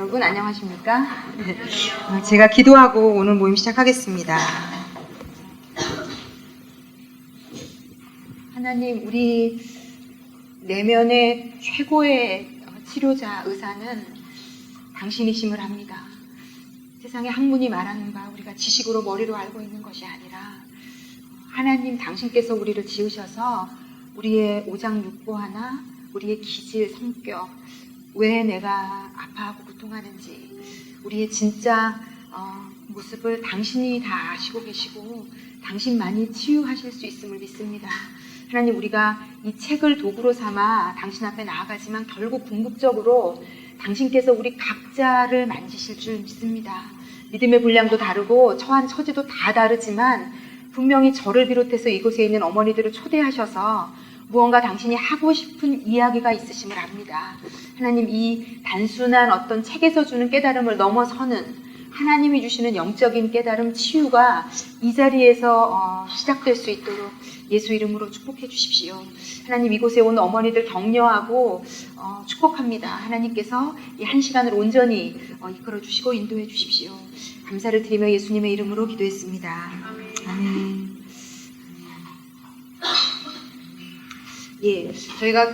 여러분 안녕하십니까? 제가 기도하고 오늘 모임 시작하겠습니다. 하나님, 우리 내면의 최고의 치료자, 의사는 당신이심을 합니다. 세상의 학문이 말하는 바 우리가 지식으로 머리로 알고 있는 것이 아니라 하나님 당신께서 우리를 지으셔서 우리의 오장육부 하나, 우리의 기질, 성격, 왜 내가 아파하고 고통하는지 우리의 진짜 모습을 당신이 다 아시고 계시고 당신만이 치유하실 수 있음을 믿습니다. 하나님, 우리가 이 책을 도구로 삼아 당신 앞에 나아가지만 결국 궁극적으로 당신께서 우리 각자를 만지실 줄 믿습니다. 믿음의 분량도 다르고 처한 처지도 다 다르지만 분명히 저를 비롯해서 이곳에 있는 어머니들을 초대하셔서 무언가 당신이 하고 싶은 이야기가 있으심을 압니다. 하나님, 이 단순한 어떤 책에서 주는 깨달음을 넘어서는 하나님이 주시는 영적인 깨달음, 치유가 이 자리에서 시작될 수 있도록 예수 이름으로 축복해 주십시오. 하나님, 이곳에 온 어머니들 격려하고 축복합니다. 하나님께서 이 한 시간을 온전히 이끌어 주시고 인도해 주십시오. 감사를 드리며 예수님의 이름으로 기도했습니다. 아멘. 예, 저희가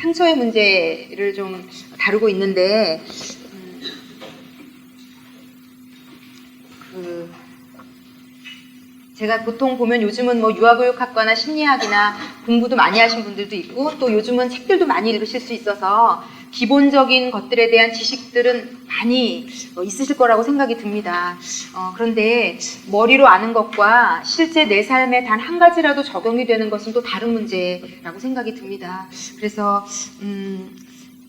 상처의 문제를 좀 다루고 있는데, 제가 보통 보면 요즘은 뭐 유아교육학과나 심리학이나 공부도 많이 하신 분들도 있고, 또 요즘은 책들도 많이 읽으실 수 있어서 기본적인 것들에 대한 지식들은 많이 있으실 거라고 생각이 듭니다. 그런데 머리로 아는 것과 실제 내 삶에 단 한 가지라도 적용이 되는 것은 또 다른 문제라고 생각이 듭니다. 그래서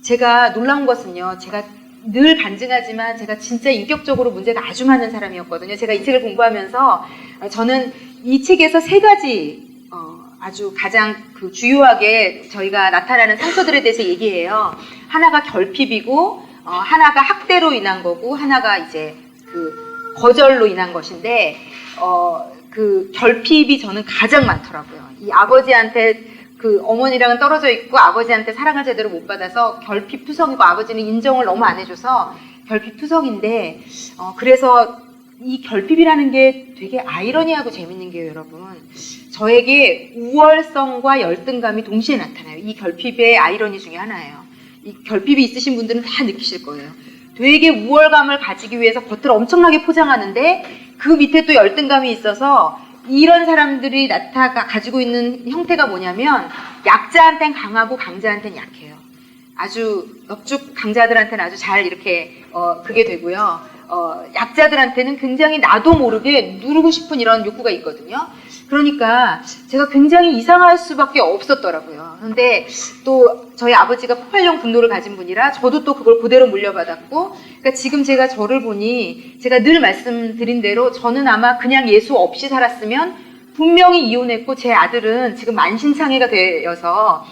제가 놀라운 것은요, 제가 늘 간증하지만 제가 진짜 인격적으로 문제가 아주 많은 사람이었거든요. 제가 이 책을 공부하면서 저는 이 책에서 세 가지 아주 가장 주요하게 저희가 나타나는 상처들에 대해서 얘기해요. 하나가 결핍이고, 하나가 학대로 인한 거고, 하나가 이제 거절로 인한 것인데, 결핍이 저는 가장 많더라고요. 이 아버지한테 어머니랑은 떨어져 있고 아버지한테 사랑을 제대로 못 받아서 결핍투성이고, 아버지는 인정을 너무 안 해줘서 결핍투성인데, 그래서 이 결핍이라는 게 되게 아이러니하고 재밌는 게요, 여러분. 저에게 우월성과 열등감이 동시에 나타나요. 이 결핍의 아이러니 중에 하나예요. 이 결핍이 있으신 분들은 다 느끼실 거예요. 되게 우월감을 가지기 위해서 겉을 엄청나게 포장하는데 그 밑에 또 열등감이 있어서, 이런 사람들이 가지고 있는 형태가 뭐냐면, 약자한테는 강하고 강자한테는 약해요. 아주 넙죽 강자들한테는 아주 잘 이렇게 그게 되고요. 약자들한테는 굉장히 나도 모르게 누르고 싶은 이런 욕구가 있거든요. 그러니까 제가 굉장히 이상할 수밖에 없었더라고요. 그런데 또 저희 아버지가 폭발력 분노를 가진 분이라 저도 또 그걸 그대로 물려받았고, 그러니까 지금 제가 저를 보니, 제가 늘 말씀드린 대로 저는 아마 그냥 예수 없이 살았으면 분명히 이혼했고, 제 아들은 지금 만신창이가 되어서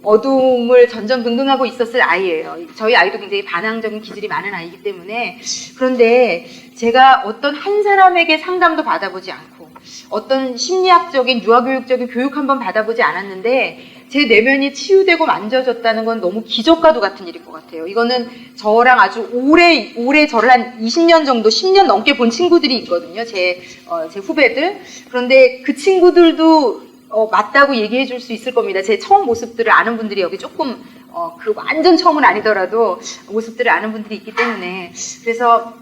어둠을 전전긍긍하고 있었을 아이예요. 저희 아이도 굉장히 반항적인 기질이 많은 아이이기 때문에. 그런데 제가 어떤 한 사람에게 상담도 받아보지 않고, 어떤 심리학적인 유아교육적인 교육 한번 받아보지 않았는데 제 내면이 치유되고 만져졌다는 건 너무 기적과도 같은 일일 것 같아요. 이거는 저랑 아주 오래 저를 한 20년 정도, 10년 넘게 본 친구들이 있거든요. 제 후배들. 그런데 그 친구들도 맞다고 얘기해 줄 수 있을 겁니다. 제 처음 모습들을 아는 분들이 여기 조금, 완전 처음은 아니더라도 모습들을 아는 분들이 있기 때문에. 그래서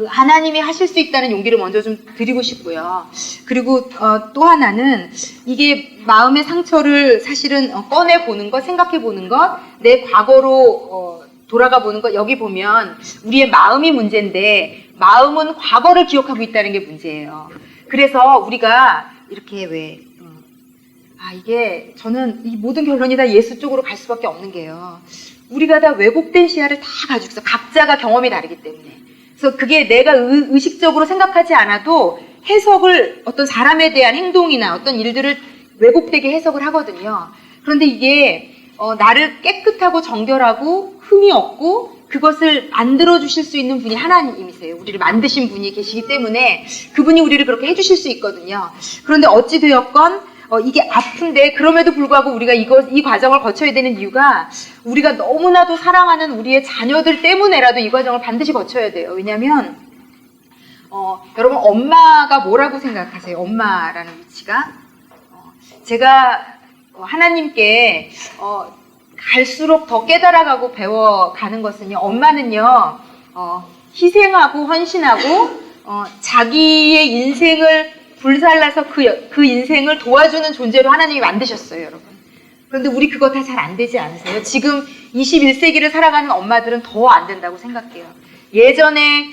하나님이 하실 수 있다는 용기를 먼저 좀 드리고 싶고요. 그리고 또 하나는, 이게 마음의 상처를 사실은 꺼내보는 것, 생각해보는 것, 내 과거로 돌아가 보는 것. 여기 보면 우리의 마음이 문제인데, 마음은 과거를 기억하고 있다는 게 문제예요. 그래서 우리가 이렇게 이게, 저는 이 모든 결론이 다 예수 쪽으로 갈 수밖에 없는 게요, 우리가 다 왜곡된 시야를 다 가지고 있어. 각자가 경험이 다르기 때문에. 그래서 그게 내가 의식적으로 생각하지 않아도 해석을, 어떤 사람에 대한 행동이나 어떤 일들을 왜곡되게 해석을 하거든요. 그런데 이게 나를 깨끗하고 정결하고 흠이 없고 그것을 만들어주실 수 있는 분이 하나님이세요. 우리를 만드신 분이 계시기 때문에 그분이 우리를 그렇게 해주실 수 있거든요. 그런데 어찌되었건 이게 아픈데 그럼에도 불구하고 우리가 이 과정을 거쳐야 되는 이유가 우리가 너무나도 사랑하는 우리의 자녀들 때문에라도 이 과정을 반드시 거쳐야 돼요. 왜냐하면 여러분 엄마가 뭐라고 생각하세요? 엄마라는 위치가 제가 하나님께 갈수록 더 깨달아가고 배워가는 것은요. 엄마는요 희생하고 헌신하고 자기의 인생을 불살라서 그 인생을 도와주는 존재로 하나님이 만드셨어요, 여러분. 그런데 우리 그거 다 잘 안 되지 않으세요? 지금 21세기를 살아가는 엄마들은 더 안 된다고 생각해요. 예전에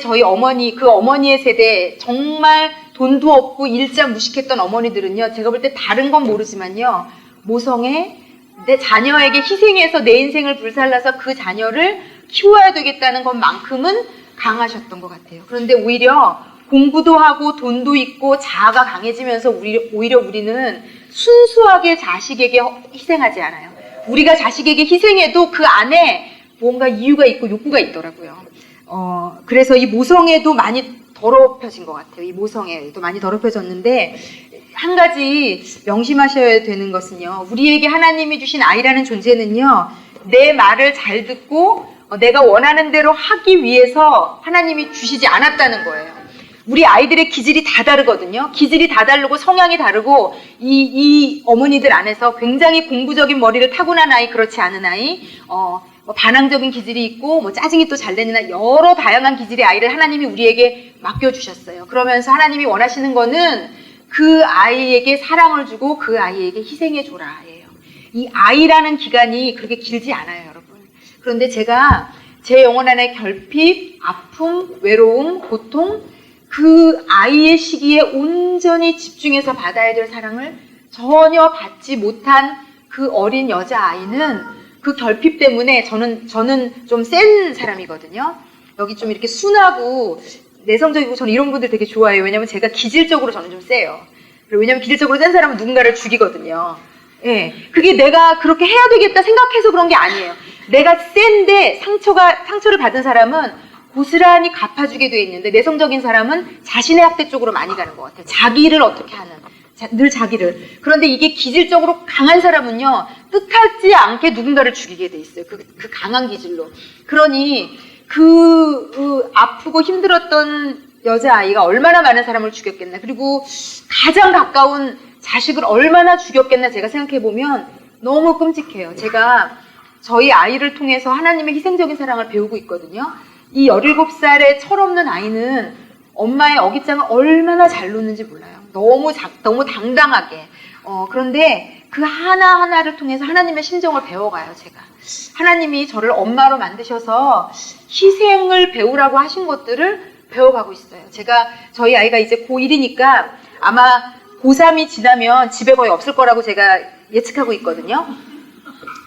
저희 어머니, 그 어머니의 세대 정말 돈도 없고 일자 무식했던 어머니들은요. 제가 볼 때 다른 건 모르지만요. 모성애, 내 자녀에게 희생해서 내 인생을 불살라서 그 자녀를 키워야 되겠다는 것만큼은 강하셨던 것 같아요. 그런데 오히려 공부도 하고 돈도 있고 자아가 강해지면서 오히려 우리는 순수하게 자식에게 희생하지 않아요. 우리가 자식에게 희생해도 그 안에 뭔가 이유가 있고 욕구가 있더라고요. 그래서 이 모성애도 많이 더럽혀진 것 같아요. 이 모성애도 많이 더럽혀졌는데 한 가지 명심하셔야 되는 것은요. 우리에게 하나님이 주신 아이라는 존재는요. 내 말을 잘 듣고 내가 원하는 대로 하기 위해서 하나님이 주시지 않았다는 거예요. 우리 아이들의 기질이 다 다르거든요. 기질이 다 다르고 성향이 다르고 이 어머니들 안에서 굉장히 공부적인 머리를 타고난 아이, 그렇지 않은 아이, 반항적인 기질이 있고 짜증이 또 잘 내는 아이, 여러 다양한 기질의 아이를 하나님이 우리에게 맡겨주셨어요. 그러면서 하나님이 원하시는 거는 그 아이에게 사랑을 주고 그 아이에게 희생해줘라 예요. 이 아이라는 기간이 그렇게 길지 않아요, 여러분. 그런데 제가 제 영혼 안에 결핍, 아픔, 외로움, 고통, 그 아이의 시기에 온전히 집중해서 받아야 될 사랑을 전혀 받지 못한 그 어린 여자아이는 그 결핍 때문에 저는 좀 센 사람이거든요. 여기 좀 이렇게 순하고 내성적이고 저는 이런 분들 되게 좋아해요. 왜냐면 제가 기질적으로 저는 좀 세요. 왜냐면 기질적으로 센 사람은 누군가를 죽이거든요. 예, 그게 내가 그렇게 해야 되겠다 생각해서 그런 게 아니에요. 내가 센데 상처를 받은 사람은 고스란히 갚아주게 돼 있는데 내성적인 사람은 자신의 학대 쪽으로 많이 가는 것 같아요. 자기를 어떻게 하는, 늘 자기를. 그런데 이게 기질적으로 강한 사람은요, 뜻하지 않게 누군가를 죽이게 돼 있어요. 그 강한 기질로. 그러니 아프고 힘들었던 여자아이가 얼마나 많은 사람을 죽였겠나. 그리고 가장 가까운 자식을 얼마나 죽였겠나 제가 생각해보면 너무 끔찍해요. 제가 저희 아이를 통해서 하나님의 희생적인 사랑을 배우고 있거든요. 이 17살의 철없는 아이는 엄마의 어깃장을 얼마나 잘 놓는지 몰라요. 너무 당당하게. 그런데 그 하나하나를 통해서 하나님의 심정을 배워가요, 제가. 하나님이 저를 엄마로 만드셔서 희생을 배우라고 하신 것들을 배워가고 있어요. 저희 아이가 이제 고1이니까 아마 고3이 지나면 집에 거의 없을 거라고 제가 예측하고 있거든요.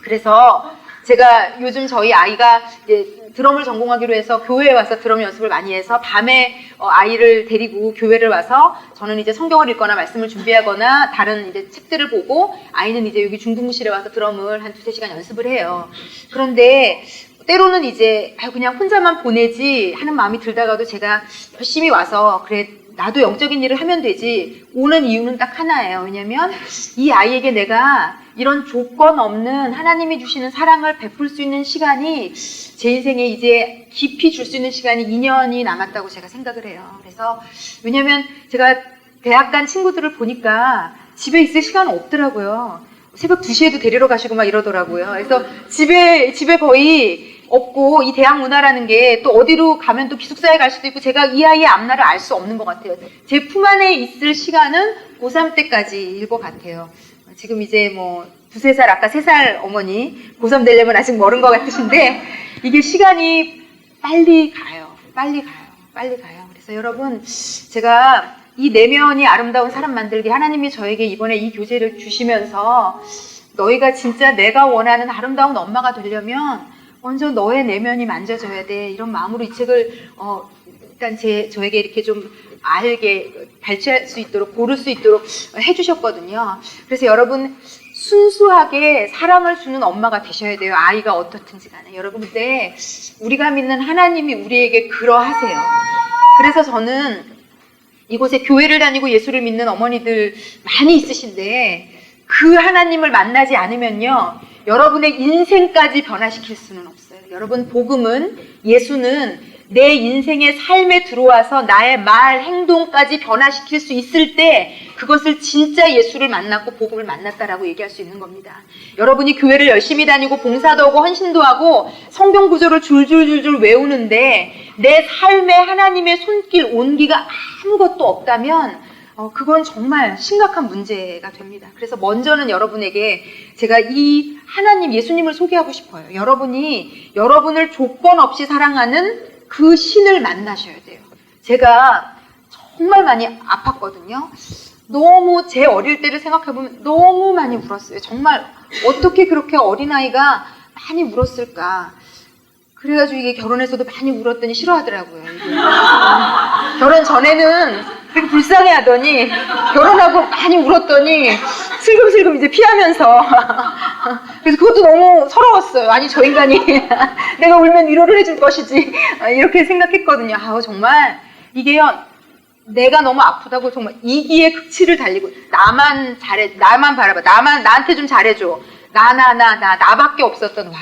그래서 제가 요즘 저희 아이가 이제 드럼을 전공하기로 해서 교회에 와서 드럼 연습을 많이 해서 밤에 아이를 데리고 교회를 와서 저는 이제 성경을 읽거나 말씀을 준비하거나 다른 이제 책들을 보고 아이는 이제 여기 중등부실에 와서 드럼을 한 2-3시간 연습을 해요. 그런데 때로는 이제 그냥 혼자만 보내지 하는 마음이 들다가도 제가 열심히 와서 그래 나도 영적인 일을 하면 되지 오는 이유는 딱 하나예요. 왜냐면 이 아이에게 내가 이런 조건 없는 하나님이 주시는 사랑을 베풀 수 있는 시간이 제 인생에 이제 깊이 줄 수 있는 시간이 2년이 남았다고 제가 생각을 해요. 그래서 왜냐면 제가 대학 간 친구들을 보니까 집에 있을 시간은 없더라고요. 새벽 2시에도 데리러 가시고 막 이러더라고요. 그래서 집에 거의 없고 이 대학 문화라는 게 또 어디로 가면 또 기숙사에 갈 수도 있고 제가 이 아이의 앞날을 알 수 없는 것 같아요. 제 품 안에 있을 시간은 고3 때까지일 것 같아요. 지금 이제 뭐 2-3살, 아까 3살 어머니 고3 되려면 아직 멀은 것 같으신데 이게 시간이 빨리 가요. 그래서 여러분 제가 이 내면이 아름다운 사람 만들기 하나님이 저에게 이번에 이 교재를 주시면서 너희가 진짜 내가 원하는 아름다운 엄마가 되려면 먼저 너의 내면이 만져져야 돼. 이런 마음으로 이 책을 일단 저에게 이렇게 좀 알게 발췌할 수 있도록 고를 수 있도록 해주셨거든요. 그래서 여러분 순수하게 사랑을 주는 엄마가 되셔야 돼요. 아이가 어떻든지 간에. 여러분 근데 우리가 믿는 하나님이 우리에게 그러하세요. 그래서 저는 이곳에 교회를 다니고 예수를 믿는 어머니들 많이 있으신데 그 하나님을 만나지 않으면요, 여러분의 인생까지 변화시킬 수는 없어요. 여러분, 복음은, 예수는 내 인생의 삶에 들어와서 나의 말, 행동까지 변화시킬 수 있을 때 그것을 진짜 예수를 만났고 복음을 만났다라고 얘기할 수 있는 겁니다. 여러분이 교회를 열심히 다니고 봉사도 하고 헌신도 하고 성경 구절을 줄줄줄줄 외우는데 내 삶에 하나님의 손길, 온기가 아무것도 없다면 그건 정말 심각한 문제가 됩니다. 그래서 먼저는 여러분에게 제가 이 하나님, 예수님을 소개하고 싶어요. 여러분이 여러분을 조건 없이 사랑하는 그 신을 만나셔야 돼요. 제가 정말 많이 아팠거든요. 너무 제 어릴 때를 생각해보면 너무 많이 울었어요. 정말 어떻게 그렇게 어린아이가 많이 울었을까. 그래가지고 이게 결혼해서도 많이 울었더니 싫어하더라고요. 결혼 전에는 되게 불쌍해 하더니 결혼하고 많이 울었더니 슬금슬금 이제 피하면서 그래서 그것도 너무 서러웠어요. 아니, 저 인간이 내가 울면 위로를 해줄 것이지 이렇게 생각했거든요. 정말 이게요, 내가 너무 아프다고 정말 이기의 극치를 달리고 나만 잘해, 나만 바라봐, 나한테 좀 잘해줘, 나밖에 없었던,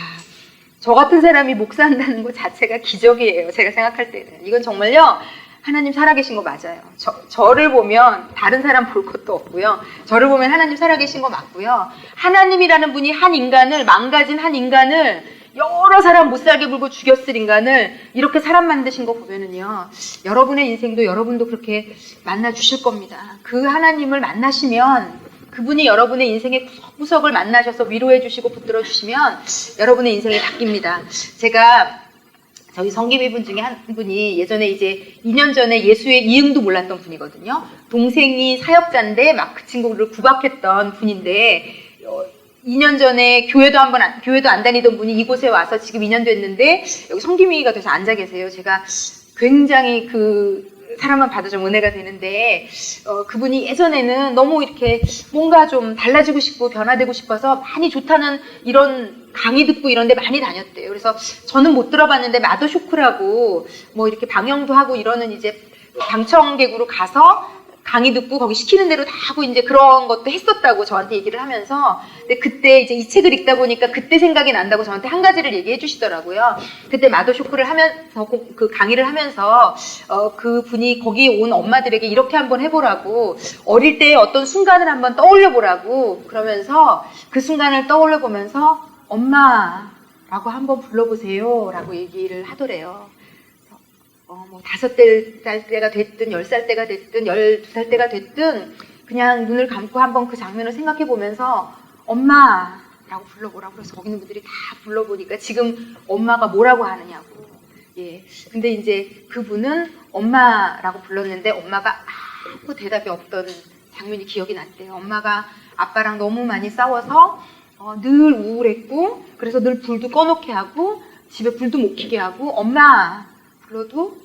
저 같은 사람이 목사한다는 것 자체가 기적이에요. 제가 생각할 때는. 이건 정말요, 하나님 살아계신 거 맞아요. 저를 보면 다른 사람 볼 것도 없고요. 저를 보면 하나님 살아계신 거 맞고요. 하나님이라는 분이 망가진 한 인간을, 여러 사람 못 살게 굴고 죽였을 인간을 이렇게 사람 만드신 거 보면은요, 여러분의 인생도 여러분도 그렇게 만나주실 겁니다. 그 하나님을 만나시면, 그분이 여러분의 인생의 구석구석을 만나셔서 위로해 주시고 붙들어 주시면 여러분의 인생이 바뀝니다. 제가 저희 성김이분 중에 한 분이 예전에 이제 2년 전에 예수의 이응도 몰랐던 분이거든요. 동생이 사역자인데 막 그 친구를 구박했던 분인데 2년 전에 교회도 안 다니던 분이 이곳에 와서 지금 2년 됐는데 여기 성김이가 돼서 앉아 계세요. 제가 굉장히 그 사람만 봐도 좀 은혜가 되는데 그분이 예전에는 너무 이렇게 뭔가 좀 달라지고 싶고 변화되고 싶어서 많이 좋다는 이런 강의 듣고 이런 데 많이 다녔대요. 그래서 저는 못 들어봤는데 마더쇼크라고 뭐 이렇게 방영도 하고 이러는 이제 방청객으로 가서 강의 듣고 거기 시키는 대로 다 하고 이제 그런 것도 했었다고 저한테 얘기를 하면서, 근데 그때 이제 이 책을 읽다 보니까 그때 생각이 난다고 저한테 한 가지를 얘기해 주시더라고요. 그때 마더쇼크를 하면서, 그 강의를 하면서 그 분이 거기 온 엄마들에게 이렇게 한번 해보라고, 어릴 때의 어떤 순간을 한번 떠올려 보라고 그러면서 그 순간을 떠올려 보면서 엄마라고 한번 불러보세요 라고 얘기를 하더래요. 뭐 5살 때가 됐든 10살 때가 됐든 12살 때가 됐든 그냥 눈을 감고 한번 그 장면을 생각해 보면서 엄마라고 불러보라고. 그래서 거기 있는 분들이 다 불러보니까 지금 엄마가 뭐라고 하느냐고. 예. 근데 이제 그분은 엄마라고 불렀는데 엄마가 아무 대답이 없던 장면이 기억이 났대요. 엄마가 아빠랑 너무 많이 싸워서 늘 우울했고, 그래서 늘 불도 꺼놓게 하고 집에 불도 못 켜게 하고 엄마 불러도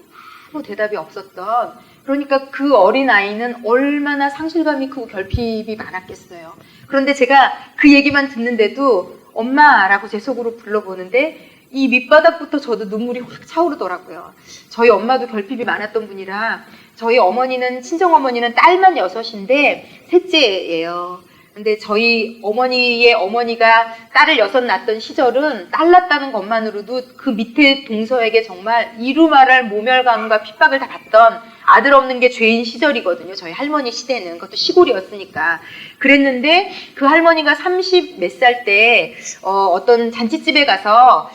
아무 대답이 없었던, 그러니까 그 어린아이는 얼마나 상실감이 크고 결핍이 많았겠어요. 그런데 제가 그 얘기만 듣는데도 엄마라고 제 속으로 불러보는데 이 밑바닥부터 저도 눈물이 확 차오르더라고요. 저희 엄마도 결핍이 많았던 분이라, 저희 어머니는, 친정어머니는 딸만 6인데 셋째예요. 근데 저희 어머니의 어머니가 딸을 6 낳았던 시절은 딸 낳았다는 것만으로도 그 밑에 동서에게 정말 이루 말할 모멸감과 핍박을 다 받던, 아들 없는 게 죄인 시절이거든요. 저희 할머니 시대는. 그것도 시골이었으니까. 그랬는데 그 할머니가 30 몇 살 때 어떤 잔치집에 가서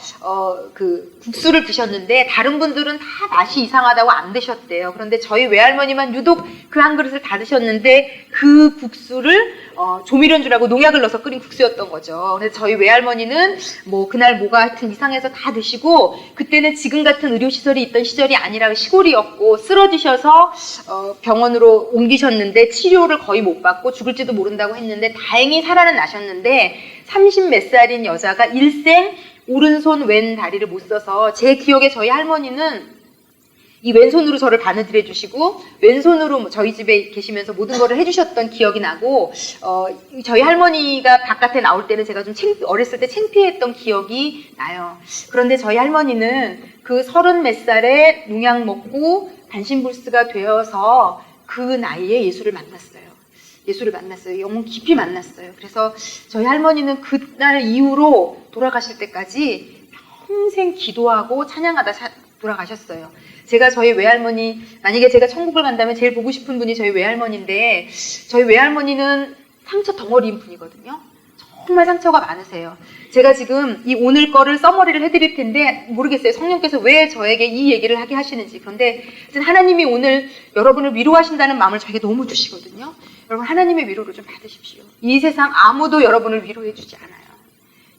그 국수를 드셨는데 다른 분들은 다 맛이 이상하다고 안 드셨대요. 그런데 저희 외할머니만 유독 그 한 그릇을 다 드셨는데 그 국수를 조미료인 줄 알고 농약을 넣어서 끓인 국수였던 거죠. 그래서 저희 외할머니는 뭐 그날 뭐가 하여튼 이상해서 다 드시고, 그때는 지금 같은 의료시설이 있던 시절이 아니라 시골이었고 쓰러지셔서 병원으로 옮기셨는데 치료를 거의 못 받고 죽을지도 모른다고 했는데 다행히 살아는 나셨는데, 30 몇 살인 여자가 일생 오른손 왼 다리를 못 써서, 제 기억에 저희 할머니는 이 왼손으로 저를 바느질해 주시고 왼손으로 저희 집에 계시면서 모든 거를 해주셨던 기억이 나고, 저희 할머니가 바깥에 나올 때는 제가 좀 어렸을 때 창피했던 기억이 나요. 그런데 저희 할머니는 그 30 몇 살에 농약 먹고 반신불수가 되어서 그 나이에 예수를 만났어요. 예수를 만났어요. 영혼 깊이 만났어요. 그래서 저희 할머니는 그날 이후로 돌아가실 때까지 평생 기도하고 찬양하다 돌아가셨어요. 제가 저희 외할머니, 만약에 제가 천국을 간다면 제일 보고 싶은 분이 저희 외할머니인데, 저희 외할머니는 상처 덩어리인 분이거든요. 정말 상처가 많으세요. 제가 지금 이 오늘 거를 써머리를 해드릴 텐데 모르겠어요. 성령께서 왜 저에게 이 얘기를 하게 하시는지. 그런데 하나님이 오늘 여러분을 위로하신다는 마음을 저에게 너무 주시거든요. 여러분, 하나님의 위로를 좀 받으십시오. 이 세상 아무도 여러분을 위로해주지 않아요.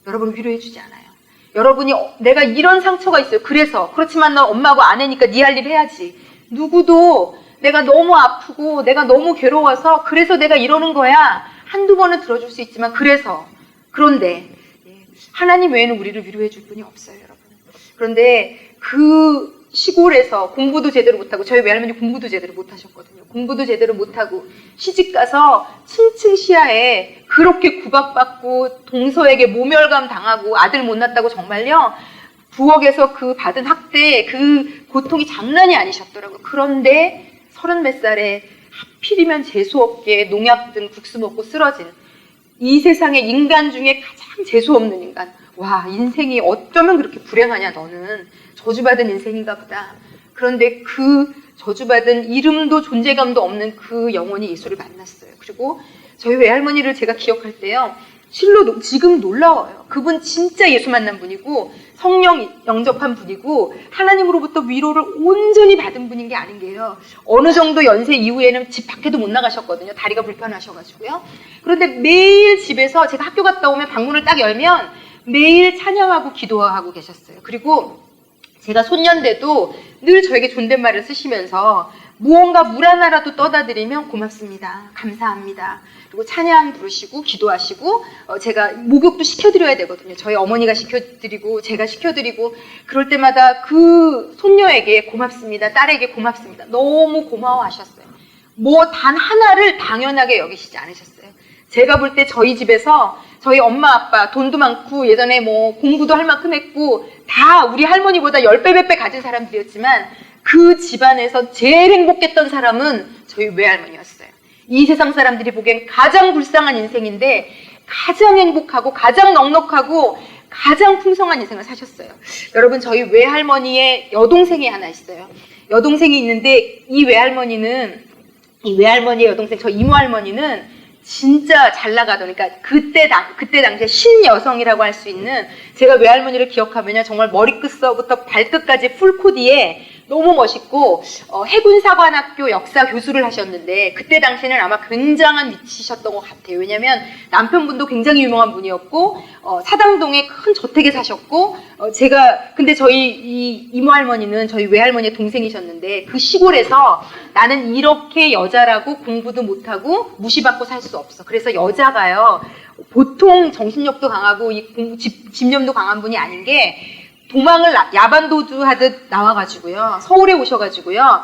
여러분을 위로해주지 않아요. 여러분이 내가 이런 상처가 있어요. 그렇지만 넌 엄마하고 아내니까 네 할 일 해야지. 누구도 내가 너무 아프고 내가 너무 괴로워서 그래서 내가 이러는 거야. 한두 번은 들어줄 수 있지만 그런데 하나님 외에는 우리를 위로해 줄 분이 없어요, 여러분. 그런데 그 시골에서 공부도 제대로 못하고, 저희 외할머니 공부도 제대로 못하셨거든요. 공부도 제대로 못하고 시집가서 층층 시야에 그렇게 구박받고 동서에게 모멸감 당하고 아들 못 낳았다고 정말요. 부엌에서 그 받은 학대, 그 고통이 장난이 아니셨더라고요. 그런데 30몇 살에 하필이면 재수없게 농약 든 국수 먹고 쓰러진 이 세상의 인간 중에 가장 재수없는 인간. 와, 인생이 어쩌면 그렇게 불행하냐, 너는. 저주받은 인생인가 보다. 그런데 그 저주받은 이름도 존재감도 없는 그 영혼이 예수를 만났어요. 그리고 저희 외할머니를 제가 기억할 때요, 실로 지금 놀라워요. 그분 진짜 예수 만난 분이고 성령 영접한 분이고 하나님으로부터 위로를 온전히 받은 분인 게 아닌 게요. 어느 정도 연세 이후에는 집 밖에도 못 나가셨거든요. 다리가 불편하셔가지고요. 그런데 매일 집에서 제가 학교 갔다 오면 방문을 딱 열면 매일 찬양하고 기도하고 계셨어요. 그리고 제가 소년대도 늘 저에게 존댓말을 쓰시면서 무언가 물 하나라도 떠다 드리면 고맙습니다. 감사합니다. 그리고 찬양 부르시고 기도하시고 제가 목욕도 시켜드려야 되거든요. 저희 어머니가 시켜드리고 제가 시켜드리고 그럴 때마다 그 손녀에게 고맙습니다. 딸에게 고맙습니다. 너무 고마워하셨어요. 뭐 단 하나를 당연하게 여기시지 않으셨어요. 제가 볼 때 저희 집에서 저희 엄마 아빠 돈도 많고 예전에 뭐 공부도 할 만큼 했고 다 우리 할머니보다 10배 100배 가진 사람들이었지만 그 집안에서 제일 행복했던 사람은 저희 외할머니였어요. 이 세상 사람들이 보기엔 가장 불쌍한 인생인데 가장 행복하고 가장 넉넉하고 가장 풍성한 인생을 사셨어요. 여러분, 저희 외할머니의 여동생이 하나 있어요. 여동생이 있는데 이 외할머니의 여동생, 저 이모할머니는 진짜 잘 나가던, 그러니까 그때 당시에 신여성이라고 할 수 있는, 제가 외할머니를 기억하면요, 정말 머리끝서부터 발끝까지 풀코디에 너무 멋있고 해군사관학교 역사 교수를 하셨는데 그때 당시에는 아마 굉장한 위치셨던 것 같아요. 왜냐하면 남편분도 굉장히 유명한 분이었고 사당동에 큰 저택에 사셨고 근데 저희 이 이모할머니는 저희 외할머니의 동생이셨는데 그 시골에서 나는 이렇게 여자라고 공부도 못하고 무시받고 살 수 없어. 그래서 여자가요 보통 정신력도 강하고 집념도 강한 분이 아닌 게 도망을 야반도주 하듯 나와가지고요. 서울에 오셔가지고요.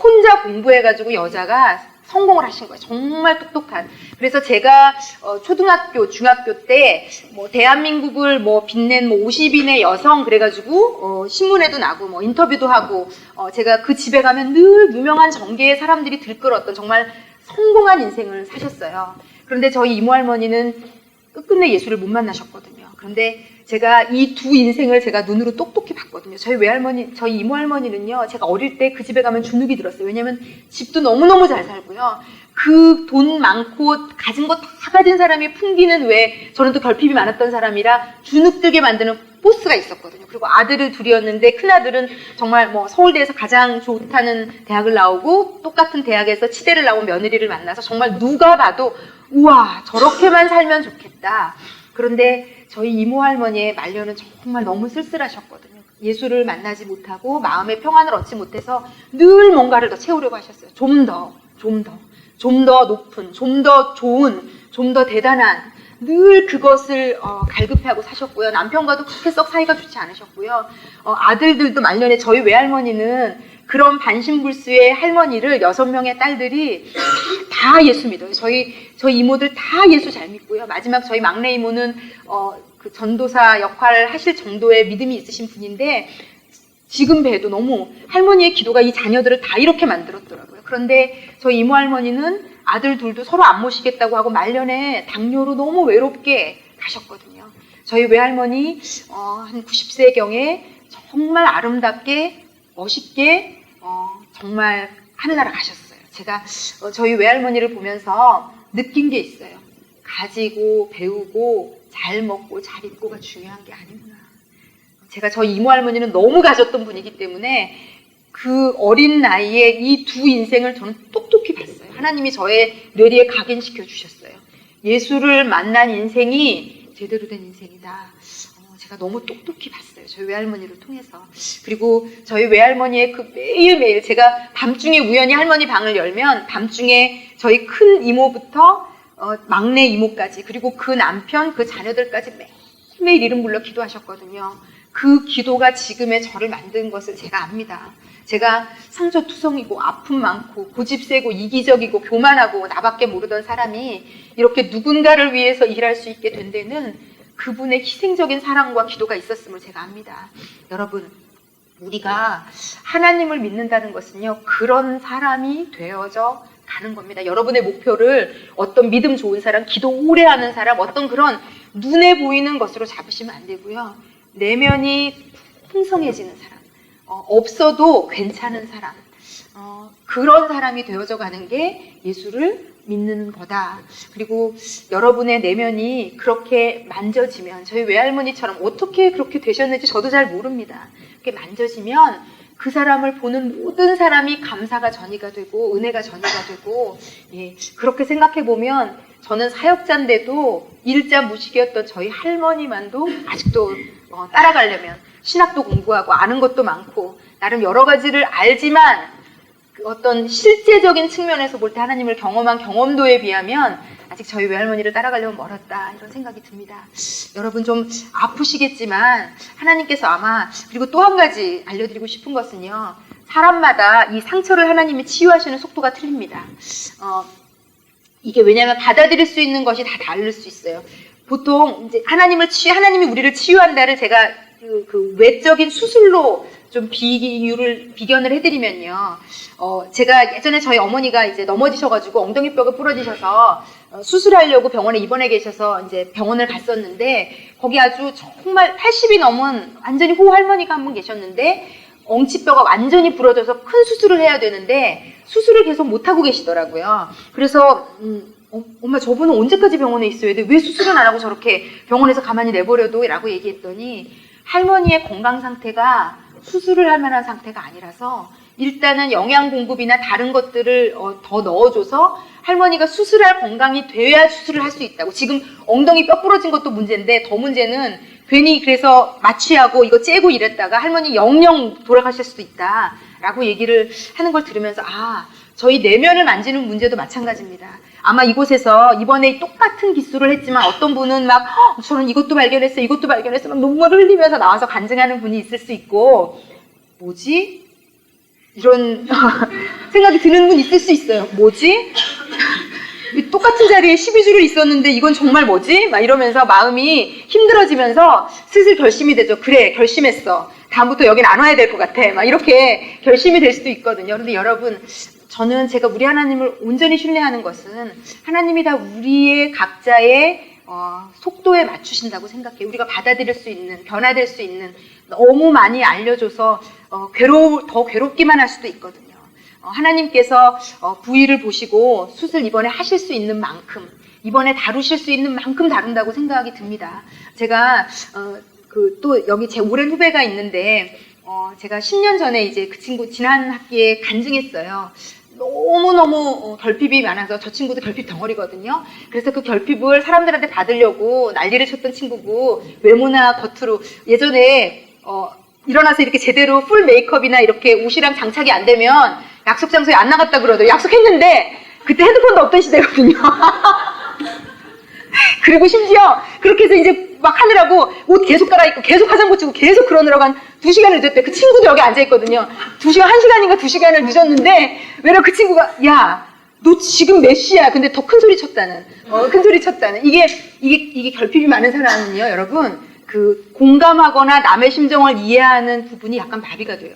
혼자 공부해가지고 여자가 성공을 하신 거예요. 정말 똑똑한. 그래서 제가 초등학교, 중학교 때 뭐 대한민국을 뭐 빛낸 뭐 50인의 여성 그래가지고 신문에도 나고 뭐 인터뷰도 하고 제가 그 집에 가면 늘 유명한 정계의 사람들이 들끓었던 정말 성공한 인생을 사셨어요. 그런데 저희 이모할머니는 끝끝내 예수를 못 만나셨거든요. 그런데 제가 이 두 인생을 제가 눈으로 똑똑히 봤거든요. 저희 이모할머니는요, 제가 어릴 때 그 집에 가면 주눅이 들었어요. 왜냐면 집도 너무너무 잘 살고요. 그 돈 많고 가진 거 다 가진 사람이 풍기는, 왜 저는 또 결핍이 많았던 사람이라 주눅 들게 만드는 보스가 있었거든요. 그리고 아들을 둘이었는데 큰아들은 정말 뭐 서울대에서 가장 좋다는 대학을 나오고 똑같은 대학에서 치대를 나온 며느리를 만나서 정말 누가 봐도 우와, 저렇게만 살면 좋겠다. 그런데 저희 이모할머니의 말년은 정말 너무 쓸쓸하셨거든요. 예수를 만나지 못하고 마음의 평안을 얻지 못해서 늘 뭔가를 더 채우려고 하셨어요. 좀 더 높은, 좀 더 좋은, 좀 더 대단한, 늘 그것을 갈급해하고 사셨고요. 남편과도 그렇게 썩 사이가 좋지 않으셨고요. 아들들도 말년에 저희 외할머니는 그런 반신불수의 할머니를 6명의 딸들이 다 예수 믿어요. 저희 이모들 다 예수 잘 믿고요. 마지막 저희 막내 이모는 그 전도사 역할을 하실 정도의 믿음이 있으신 분인데 지금 봬도 너무 할머니의 기도가 이 자녀들을 다 이렇게 만들었더라고요. 그런데 저희 이모 할머니는 아들 둘도 서로 안 모시겠다고 하고 말년에 당뇨로 너무 외롭게 가셨거든요. 저희 외할머니 한 90세경에 정말 아름답게 멋있게 정말 하늘나라 가셨어요. 제가 저희 외할머니를 보면서 느낀 게 있어요. 가지고 배우고 잘 먹고 잘 입고가 중요한 게 아니구나. 제가 저희 이모 할머니는 너무 가졌던 분이기 때문에 그 어린 나이에 이 두 인생을 저는 똑똑히 봤어요. 하나님이 저의 뇌리에 각인시켜 주셨어요. 예수를 만난 인생이 제대로 된 인생이다. 제가 너무 똑똑히 봤어요. 저희 외할머니를 통해서. 그리고 저희 외할머니의 그 매일매일 제가 밤중에 우연히 할머니 방을 열면 밤중에 저희 큰 이모부터 막내 이모까지 그리고 그 남편 그 자녀들까지 매일매일 이름 불러 기도하셨거든요. 그 기도가 지금의 저를 만든 것을 제가 압니다. 제가 상처투성이고 아픔 많고 고집 세고 이기적이고 교만하고 나밖에 모르던 사람이 이렇게 누군가를 위해서 일할 수 있게 된 데는 그분의 희생적인 사랑과 기도가 있었음을 제가 압니다. 여러분, 우리가 하나님을 믿는다는 것은요, 그런 사람이 되어져 가는 겁니다. 여러분의 목표를 어떤 믿음 좋은 사람, 기도 오래 하는 사람, 어떤 그런 눈에 보이는 것으로 잡으시면 안 되고요. 내면이 풍성해지는 사람, 없어도 괜찮은 사람, 그런 사람이 되어져 가는 게 예수를 믿는 거다. 그리고 여러분의 내면이 그렇게 만져지면, 저희 외할머니처럼 어떻게 그렇게 되셨는지 저도 잘 모릅니다. 그렇게 만져지면 그 사람을 보는 모든 사람이 감사가 전이가 되고 은혜가 전이가 되고, 예, 그렇게 생각해 보면 저는 사역자인데도 일자 무식이었던 저희 할머니만도 아직도 따라가려면 신학도 공부하고 아는 것도 많고 나름 여러 가지를 알지만 어떤 실제적인 측면에서 볼 때 하나님을 경험한 경험도에 비하면 아직 저희 외할머니를 따라가려면 멀었다, 이런 생각이 듭니다. 여러분 좀 아프시겠지만 하나님께서 아마, 그리고 또 한 가지 알려드리고 싶은 것은요, 사람마다 이 상처를 하나님이 치유하시는 속도가 틀립니다. 이게 왜냐하면 받아들일 수 있는 것이 다 다를 수 있어요. 보통 이제 하나님이 우리를 치유한다를 제가 그 외적인 수술로 좀 비견을 해드리면요. 제가 예전에 저희 어머니가 이제 넘어지셔가지고 엉덩이뼈가 부러지셔서 수술하려고 병원에 입원해 계셔서 이제 병원을 갔었는데, 거기 아주 정말 80이 넘은 완전히 호 할머니가 한 분 계셨는데, 엉치뼈가 완전히 부러져서 큰 수술을 해야 되는데 수술을 계속 못하고 계시더라고요. 그래서 엄마, 저분은 언제까지 병원에 있어야 돼? 왜 수술은 안 하고 저렇게 병원에서 가만히 내버려둬? 라고 얘기했더니, 할머니의 건강 상태가 수술을 할 만한 상태가 아니라서 일단은 영양 공급이나 다른 것들을 더 넣어줘서 할머니가 수술할 건강이 돼야 수술을 할 수 있다고. 지금 엉덩이 뼈 부러진 것도 문제인데 더 문제는 괜히 그래서 마취하고 이거 째고 이랬다가 할머니 영영 돌아가실 수도 있다라고 얘기를 하는 걸 들으면서, 저희 내면을 만지는 문제도 마찬가지입니다. 아마 이곳에서 이번에 똑같은 기술을 했지만 어떤 분은 막 저는 이것도 발견했어요, 이것도 발견했어요, 막 눈물을 흘리면서 나와서 간증하는 분이 있을 수 있고, 뭐지? 이런 생각이 드는 분 있을 수 있어요. 뭐지? 똑같은 자리에 12주를 있었는데 이건 정말 뭐지? 막 이러면서 마음이 힘들어지면서 슬슬 결심이 되죠. 그래, 결심했어. 다음부터 여긴 안 와야 될 것 같아. 막 이렇게 결심이 될 수도 있거든요. 그런데 여러분, 제가 우리 하나님을 온전히 신뢰하는 것은 하나님이 다 우리의 각자의 속도에 맞추신다고 생각해요. 우리가 받아들일 수 있는, 변화될 수 있는, 너무 많이 알려줘서 더 괴롭기만 할 수도 있거든요. 하나님께서 부위를 보시고 수술 이번에 하실 수 있는 만큼, 이번에 다루실 수 있는 만큼 다룬다고 생각이 듭니다. 제가 또 여기 제 오랜 후배가 있는데, 제가 10년 전에 이제 그 친구 지난 학기에 간증했어요. 너무너무 결핍이 많아서, 저 친구도 결핍 덩어리거든요. 그래서 그 결핍을 사람들한테 받으려고 난리를 쳤던 친구고, 외모나 겉으로 예전에 일어나서 이렇게 제대로 풀 메이크업이나 이렇게 옷이랑 장착이 안 되면 약속 장소에 안 나갔다 그러더라고요. 약속했는데 그때 핸드폰도 없던 시대거든요. 그리고 심지어 그렇게 해서 이제 막 하느라고 옷 계속 갈아입고 계속 화장고 치고 계속 그러느라고 한 2시간을 늦었대. 그 친구도 여기 앉아있거든요. 2시간, 1시간인가 2시간을 늦었는데, 왜냐면 그 친구가, 야, 너 지금 몇 시야? 근데 더 큰 소리 쳤다는, 큰 소리 쳤다는. 이게 결핍이 많은 사람은요, 여러분, 그 공감하거나 남의 심정을 이해하는 부분이 약간 마비가 돼요.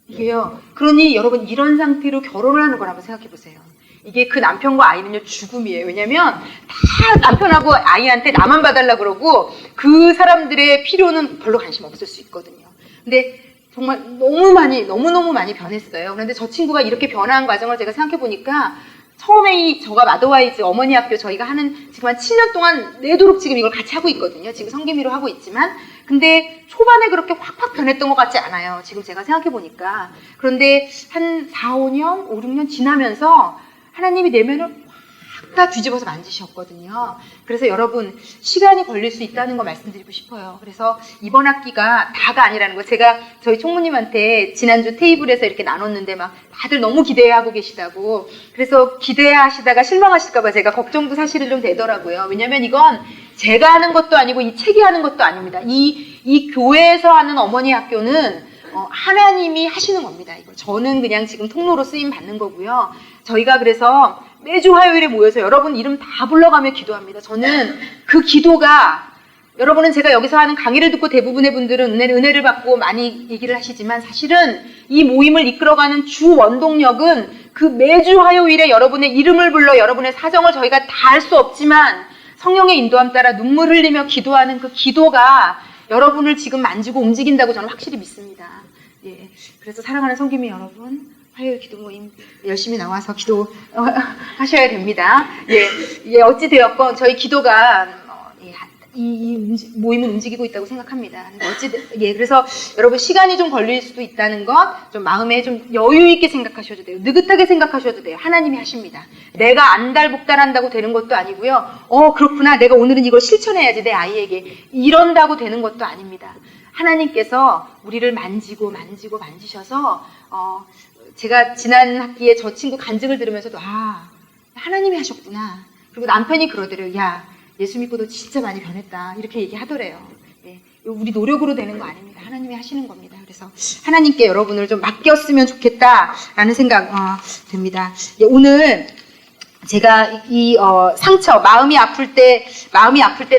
이게요. 그러니 여러분 이런 상태로 결혼을 하는 거라고 생각해 보세요. 이게 그 남편과 아이는요 죽음이에요. 왜냐면 다 남편하고 아이한테 나만 봐달라 그러고 그 사람들의 필요는 별로 관심 없을 수 있거든요. 근데 정말 너무너무 많이 변했어요. 그런데 저 친구가 이렇게 변화한 과정을 제가 생각해 보니까 처음에 저가 마더와이즈 어머니 학교 저희가 하는 지금 한 7년 동안 내도록 지금 이걸 같이 하고 있거든요. 지금 성기미로 하고 있지만 근데 초반에 그렇게 확 변했던 것 같지 않아요. 지금 제가 생각해 보니까. 그런데 한 4, 5년, 5, 6년 지나면서 하나님이 내면을 확 다 뒤집어서 만지셨거든요. 그래서 여러분 시간이 걸릴 수 있다는 거 말씀드리고 싶어요. 그래서 이번 학기가 다가 아니라는 거 제가 저희 총무님한테 지난주 테이블에서 이렇게 나눴는데 막 다들 너무 기대하고 계시다고 그래서 기대하시다가 실망하실까 봐 제가 걱정도 사실은 좀 되더라고요. 왜냐면 이건 제가 하는 것도 아니고 이 책이 하는 것도 아닙니다. 이 교회에서 하는 어머니 학교는 하나님이 하시는 겁니다. 이거 저는 그냥 지금 통로로 쓰임 받는 거고요. 저희가 그래서 매주 화요일에 모여서 여러분 이름 다 불러가며 기도합니다. 저는 그 기도가 여러분은 제가 여기서 하는 강의를 듣고 대부분의 분들은 은혜를 받고 많이 얘기를 하시지만 사실은 이 모임을 이끌어가는 주 원동력은 그 매주 화요일에 여러분의 이름을 불러 여러분의 사정을 저희가 다 알 수 없지만 성령의 인도함 따라 눈물 흘리며 기도하는 그 기도가 여러분을 지금 만지고 움직인다고 저는 확실히 믿습니다. 예, 그래서 사랑하는 성기미 여러분 화요일 기도 모임 열심히 나와서 기도하셔야 됩니다. 예, 어찌되었건 저희 기도가 이 모임을 움직이고 있다고 생각합니다. 그래서 여러분 시간이 좀 걸릴 수도 있다는 것 좀 마음에 좀 여유 있게 생각하셔도 돼요. 느긋하게 생각하셔도 돼요. 하나님이 하십니다. 내가 안달복달한다고 되는 것도 아니고요. 그렇구나. 내가 오늘은 이걸 실천해야지 내 아이에게 이런다고 되는 것도 아닙니다. 하나님께서 우리를 만지셔서 제가 지난 학기에 저 친구 간증을 들으면서도 하나님이 하셨구나. 그리고 남편이 그러더래요. 야, 예수 믿고도 진짜 많이 변했다. 이렇게 얘기하더래요. 예, 우리 노력으로 되는 거 아닙니다. 하나님이 하시는 겁니다. 그래서 하나님께 여러분을 좀 맡겼으면 좋겠다라는 생각 듭니다. 예, 오늘 제가 이 상처, 마음이 아플 때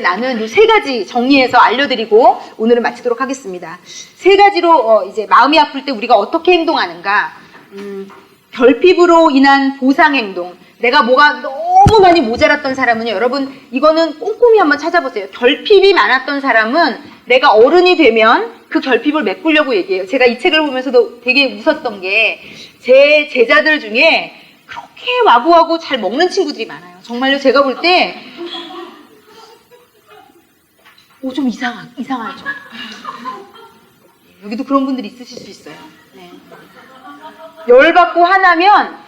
나는 이 세 가지 정리해서 알려드리고 오늘은 마치도록 하겠습니다. 세 가지로 이제 마음이 아플 때 우리가 어떻게 행동하는가? 결핍으로 인한 보상 행동. 내가 뭐가 너무 많이 모자랐던 사람은요, 여러분 이거는 꼼꼼히 한번 찾아보세요. 결핍이 많았던 사람은 내가 어른이 되면 그 결핍을 메꾸려고 얘기해요. 제가 이 책을 보면서도 되게 웃었던 게 제 제자들 중에 그렇게 와구와구 잘 먹는 친구들이 많아요. 정말요. 제가 볼 때 좀 이상하죠. 여기도 그런 분들이 있으실 수 있어요. 네. 열받고 화나면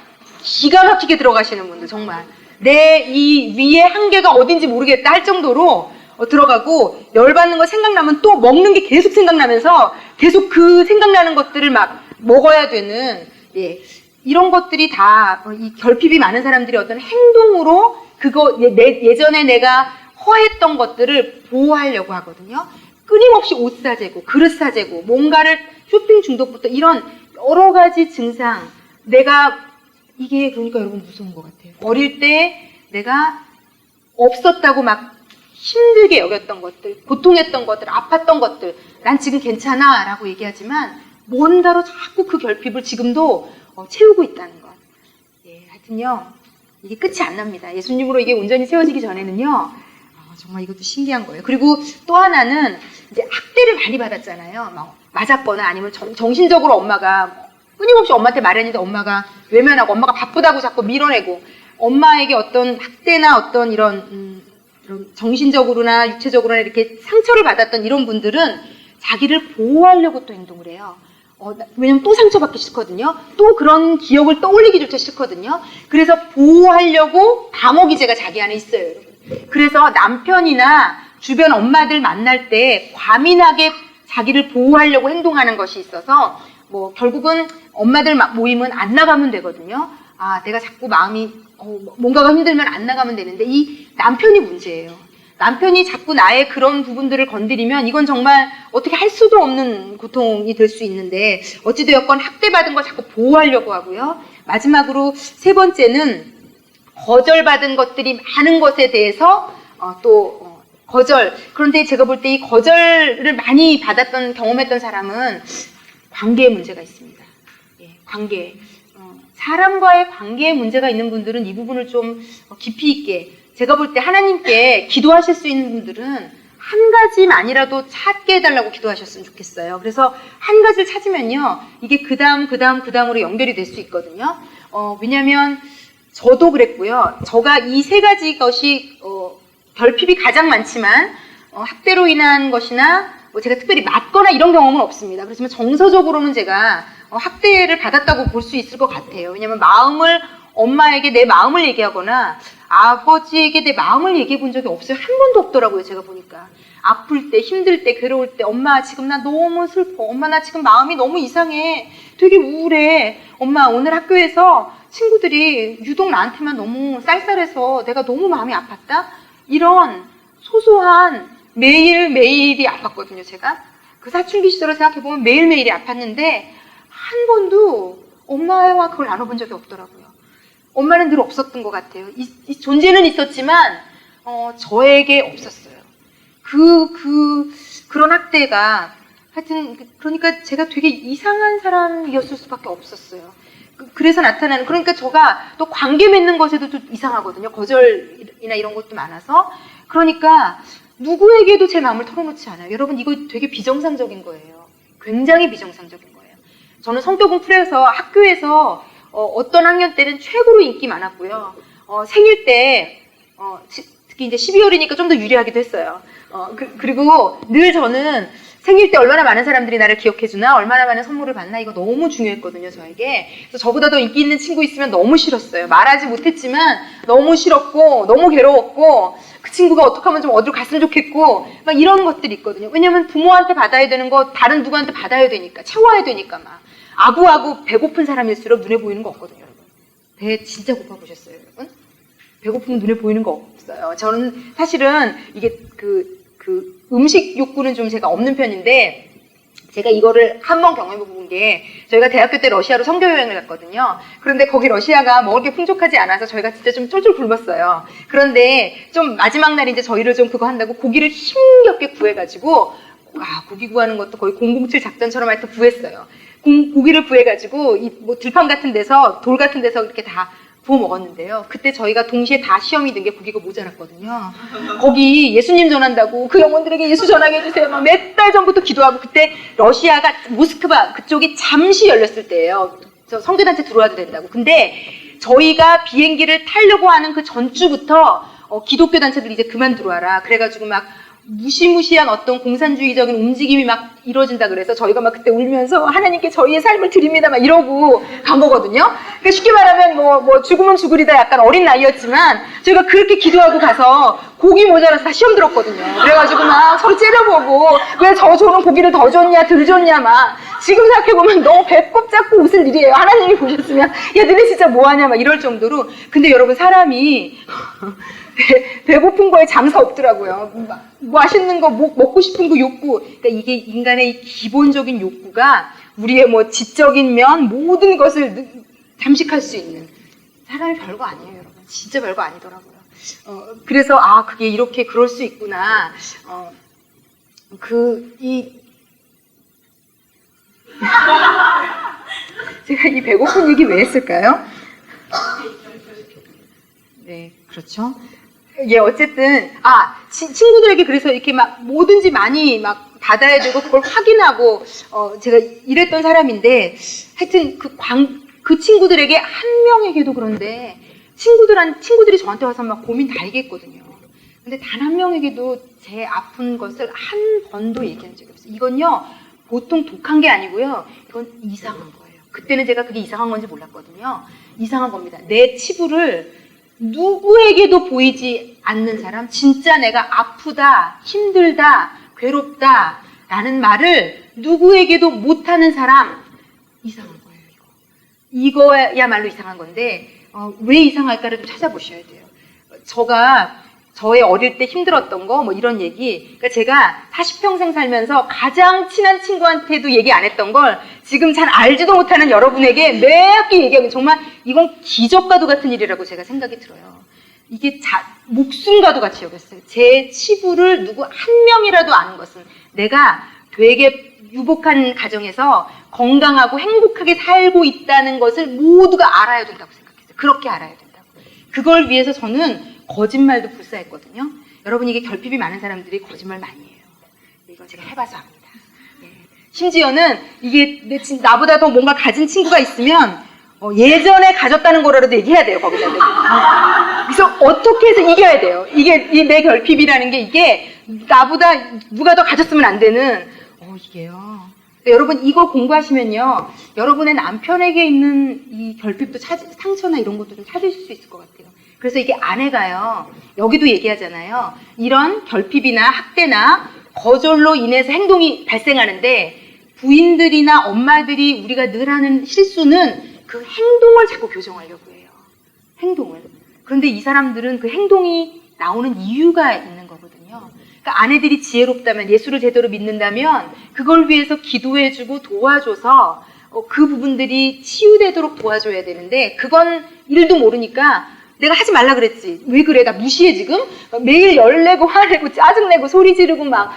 기가 막히게 들어가시는 분들 정말 내 이 위의 한계가 어딘지 모르겠다 할 정도로 들어가고 열받는 거 생각나면 또 먹는 게 계속 생각나면서 계속 그 생각나는 것들을 막 먹어야 되는 이런 것들이 다 이 결핍이 많은 사람들이 어떤 행동으로 그거 예전에 내가 허했던 것들을 보호하려고 하거든요. 끊임없이 옷 사재고 그릇 사재고 뭔가를 쇼핑 중독부터 이런 여러 가지 증상 이게 그러니까 여러분 무서운 것 같아요. 어릴 때 내가 없었다고 막 힘들게 여겼던 것들, 고통했던 것들, 아팠던 것들 난 지금 괜찮아 라고 얘기하지만 뭔가로 자꾸 그 결핍을 지금도 채우고 있다는 것. 하여튼요 이게 끝이 안 납니다. 예수님으로 이게 온전히 세워지기 전에는요 정말 이것도 신기한 거예요. 그리고 또 하나는 이제 학대를 많이 받았잖아요. 막 맞았거나 아니면 정신적으로 엄마가 끊임없이 엄마한테 말했는데 엄마가 외면하고 엄마가 바쁘다고 자꾸 밀어내고 엄마에게 어떤 학대나 어떤 이런 정신적으로나 육체적으로나 이렇게 상처를 받았던 이런 분들은 자기를 보호하려고 또 행동을 해요. 왜냐면 또 상처받기 싫거든요. 또 그런 기억을 떠올리기조차 싫거든요. 그래서 보호하려고 감옥 기제가 자기 안에 있어요, 여러분. 그래서 남편이나 주변 엄마들 만날 때 과민하게 자기를 보호하려고 행동하는 것이 있어서 결국은 엄마들 모임은 안 나가면 되거든요. 내가 자꾸 마음이 뭔가가 힘들면 안 나가면 되는데 이 남편이 문제예요. 남편이 자꾸 나의 그런 부분들을 건드리면 이건 정말 어떻게 할 수도 없는 고통이 될 수 있는데 어찌되었건 학대받은 걸 자꾸 보호하려고 하고요. 마지막으로 세 번째는 거절받은 것들이 많은 것에 대해서 또 거절. 그런데 제가 볼 때 이 거절을 많이 받았던 경험했던 사람은 관계에 문제가 있습니다. 관계. 사람과의 관계에 문제가 있는 분들은 이 부분을 좀 깊이 있게, 제가 볼 때 하나님께 기도하실 수 있는 분들은 한 가지만이라도 찾게 해달라고 기도하셨으면 좋겠어요. 그래서 한 가지를 찾으면요, 이게 그 다음으로 연결이 될 수 있거든요. 왜냐면 저도 그랬고요. 제가 이 세 가지 것이 결핍이 가장 많지만 학대로 인한 것이나 뭐 제가 특별히 맞거나 이런 경험은 없습니다. 그렇지만 정서적으로는 제가 학대를 받았다고 볼 수 있을 것 같아요. 왜냐면 엄마에게 내 마음을 얘기하거나 아버지에게 내 마음을 얘기해 본 적이 없어요. 한 번도 없더라고요. 제가 보니까. 아플 때, 힘들 때, 괴로울 때, 엄마 지금 나 너무 슬퍼. 엄마 나 지금 마음이 너무 이상해. 되게 우울해. 엄마 오늘 학교에서 친구들이 유독 나한테만 너무 쌀쌀해서 내가 너무 마음이 아팠다. 이런 소소한 매일매일이 아팠거든요. 제가. 그 사춘기 시절을 생각해보면 매일매일이 아팠는데 한 번도 엄마와 그걸 나눠본 적이 없더라고요. 엄마는 늘 없었던 것 같아요. 이 존재는 있었지만 저에게 없었어요. 그런 학대가 하여튼 그러니까 제가 되게 이상한 사람이었을 수밖에 없었어요. 그래서 나타나는, 그러니까 제가 또 관계 맺는 것에도 좀 이상하거든요. 거절이나 이런 것도 많아서. 그러니까 누구에게도 제 마음을 털어놓지 않아요. 여러분 이거 되게 비정상적인 거예요. 굉장히 비정상적인 거예요. 저는 성격은 풀해서 학교에서 어떤 학년 때는 최고로 인기 많았고요. 생일 때 특히 이제 12월이니까 좀 더 유리하기도 했어요. 그리고 늘 저는 생일 때 얼마나 많은 사람들이 나를 기억해주나, 얼마나 많은 선물을 받나, 이거 너무 중요했거든요, 저에게. 그래서 저보다 더 인기 있는 친구 있으면 너무 싫었어요. 말하지 못했지만 너무 싫었고, 너무 괴로웠고, 그 친구가 어떻게 하면 좀 어디로 갔으면 좋겠고, 막 이런 것들이 있거든요. 왜냐면 부모한테 받아야 되는 거 다른 누구한테 받아야 되니까, 채워야 되니까 막. 아구아구 배고픈 사람일수록 눈에 보이는 거 없거든요, 여러분. 배 진짜 고파보셨어요, 여러분? 배고프면 눈에 보이는 거 없어요. 저는 사실은 이게 음식 욕구는 좀 제가 없는 편인데, 제가 이거를 한 번 경험해본 게, 저희가 대학교 때 러시아로 선교여행을 갔거든요. 그런데 거기 러시아가 먹을 게 풍족하지 않아서 저희가 진짜 좀 쫄쫄 굶었어요. 그런데 좀 마지막 날 이제 저희를 좀 그거 한다고 고기를 힘겹게 구해가지고, 고기 구하는 것도 거의 007 작전처럼 하여튼 구했어요. 고기를 구해가지고 뭐 들판 같은 데서, 돌 같은 데서 이렇게 다 구워 먹었는데요. 그때 저희가 동시에 다 시험이 든 게 고기가 모자랐거든요. 거기 예수님 전한다고, 그 영혼들에게 예수 전하게 해주세요. 막 몇 달 전부터 기도하고, 그때 러시아가 모스크바 그쪽이 잠시 열렸을 때예요. 저 선교단체 들어와도 된다고. 근데 저희가 비행기를 타려고 하는 그 전주부터 기독교 단체들 이제 그만 들어와라. 그래가지고 막 무시무시한 어떤 공산주의적인 움직임이 막 이루어진다 그래서 저희가 막 그때 울면서 하나님께 저희의 삶을 드립니다 막 이러고 간 거거든요. 그러니까 쉽게 말하면 뭐 죽으면 죽으리다 약간 어린 나이였지만 저희가 그렇게 기도하고 가서 고기 모자라서 다 시험 들었거든요. 그래가지고 막 서로 째려보고 왜 저 좋은 고기를 더 줬냐 덜 줬냐 막 지금 생각해보면 너무 배꼽 잡고 웃을 일이에요. 하나님이 보셨으면 야 너네 진짜 뭐하냐 막 이럴 정도로. 근데 여러분 사람이 배고픈 거에 장사 없더라고요. 맛있는 거 먹고 싶은 거 욕구. 그러니까 이게 인간의 이 기본적인 욕구가 우리의 뭐 지적인 면 모든 것을 잠식할 수 있는. 사람이 별거 아니에요, 여러분. 진짜 별거 아니더라고요. 그래서 그게 이렇게 그럴 수 있구나. 제가 이 배고픈 얘기 왜 했을까요? 네, 그렇죠. 예, 어쨌든, 친구들에게 그래서 이렇게 막 뭐든지 많이 막 받아야 되고 그걸 확인하고, 제가 이랬던 사람인데, 하여튼 그 친구들에게 한 명에게도 그런데, 친구들이 저한테 와서 막 고민 다 얘기했거든요. 근데 단 한 명에게도 제 아픈 것을 한 번도 얘기한 적이 없어요. 이건요, 보통 독한 게 아니고요, 이건 이상한 거예요. 그때는 제가 그게 이상한 건지 몰랐거든요. 이상한 겁니다. 내 치부를 누구에게도 보이지 않는 사람, 진짜 내가 아프다, 힘들다, 괴롭다 라는 말을 누구에게도 못하는 사람, 이상한 거예요. 이거야말로 이상한 건데 왜 이상할까를 좀 찾아보셔야 돼요. 저의 어릴 때 힘들었던 거, 뭐 이런 얘기. 그러니까 제가 40평생 살면서 가장 친한 친구한테도 얘기 안 했던 걸 지금 잘 알지도 못하는 여러분에게 매 학기 얘기하고, 정말 이건 기적과도 같은 일이라고 제가 생각이 들어요. 이게 목숨과도 같이 여겼어요. 제 치부를 누구 한 명이라도 아는 것은 내가 되게 유복한 가정에서 건강하고 행복하게 살고 있다는 것을 모두가 알아야 된다고 생각했어요. 그렇게 알아야 된다고. 그걸 위해서 저는 거짓말도 불사했거든요. 여러분, 이게 결핍이 많은 사람들이 거짓말 많이 해요. 이건 제가 해봐서 압니다. 예. 심지어는 이게 나보다 더 뭔가 가진 친구가 있으면 예전에 가졌다는 거라도 얘기해야 돼요, 거기다. 그래서 어떻게 해서 이겨야 돼요. 이게 내 결핍이라는 게 이게 나보다 누가 더 가졌으면 안 되는 이게요. 여러분, 이거 공부하시면요, 여러분의 남편에게 있는 이 결핍도 상처나 이런 것도 좀 찾으실 수 있을 것 같아요. 그래서 이게 아내가요, 여기도 얘기하잖아요. 이런 결핍이나 학대나 거절로 인해서 행동이 발생하는데 부인들이나 엄마들이 우리가 늘 하는 실수는 그 행동을 자꾸 교정하려고 해요. 행동을. 그런데 이 사람들은 그 행동이 나오는 이유가 있는 거거든요. 그러니까 아내들이 지혜롭다면, 예수를 제대로 믿는다면 그걸 위해서 기도해주고 도와줘서 그 부분들이 치유되도록 도와줘야 되는데, 그건 일도 모르니까 내가 하지 말라 그랬지. 왜 그래? 나 무시해 지금? 매일 열내고 화내고 짜증내고 소리 지르고 막.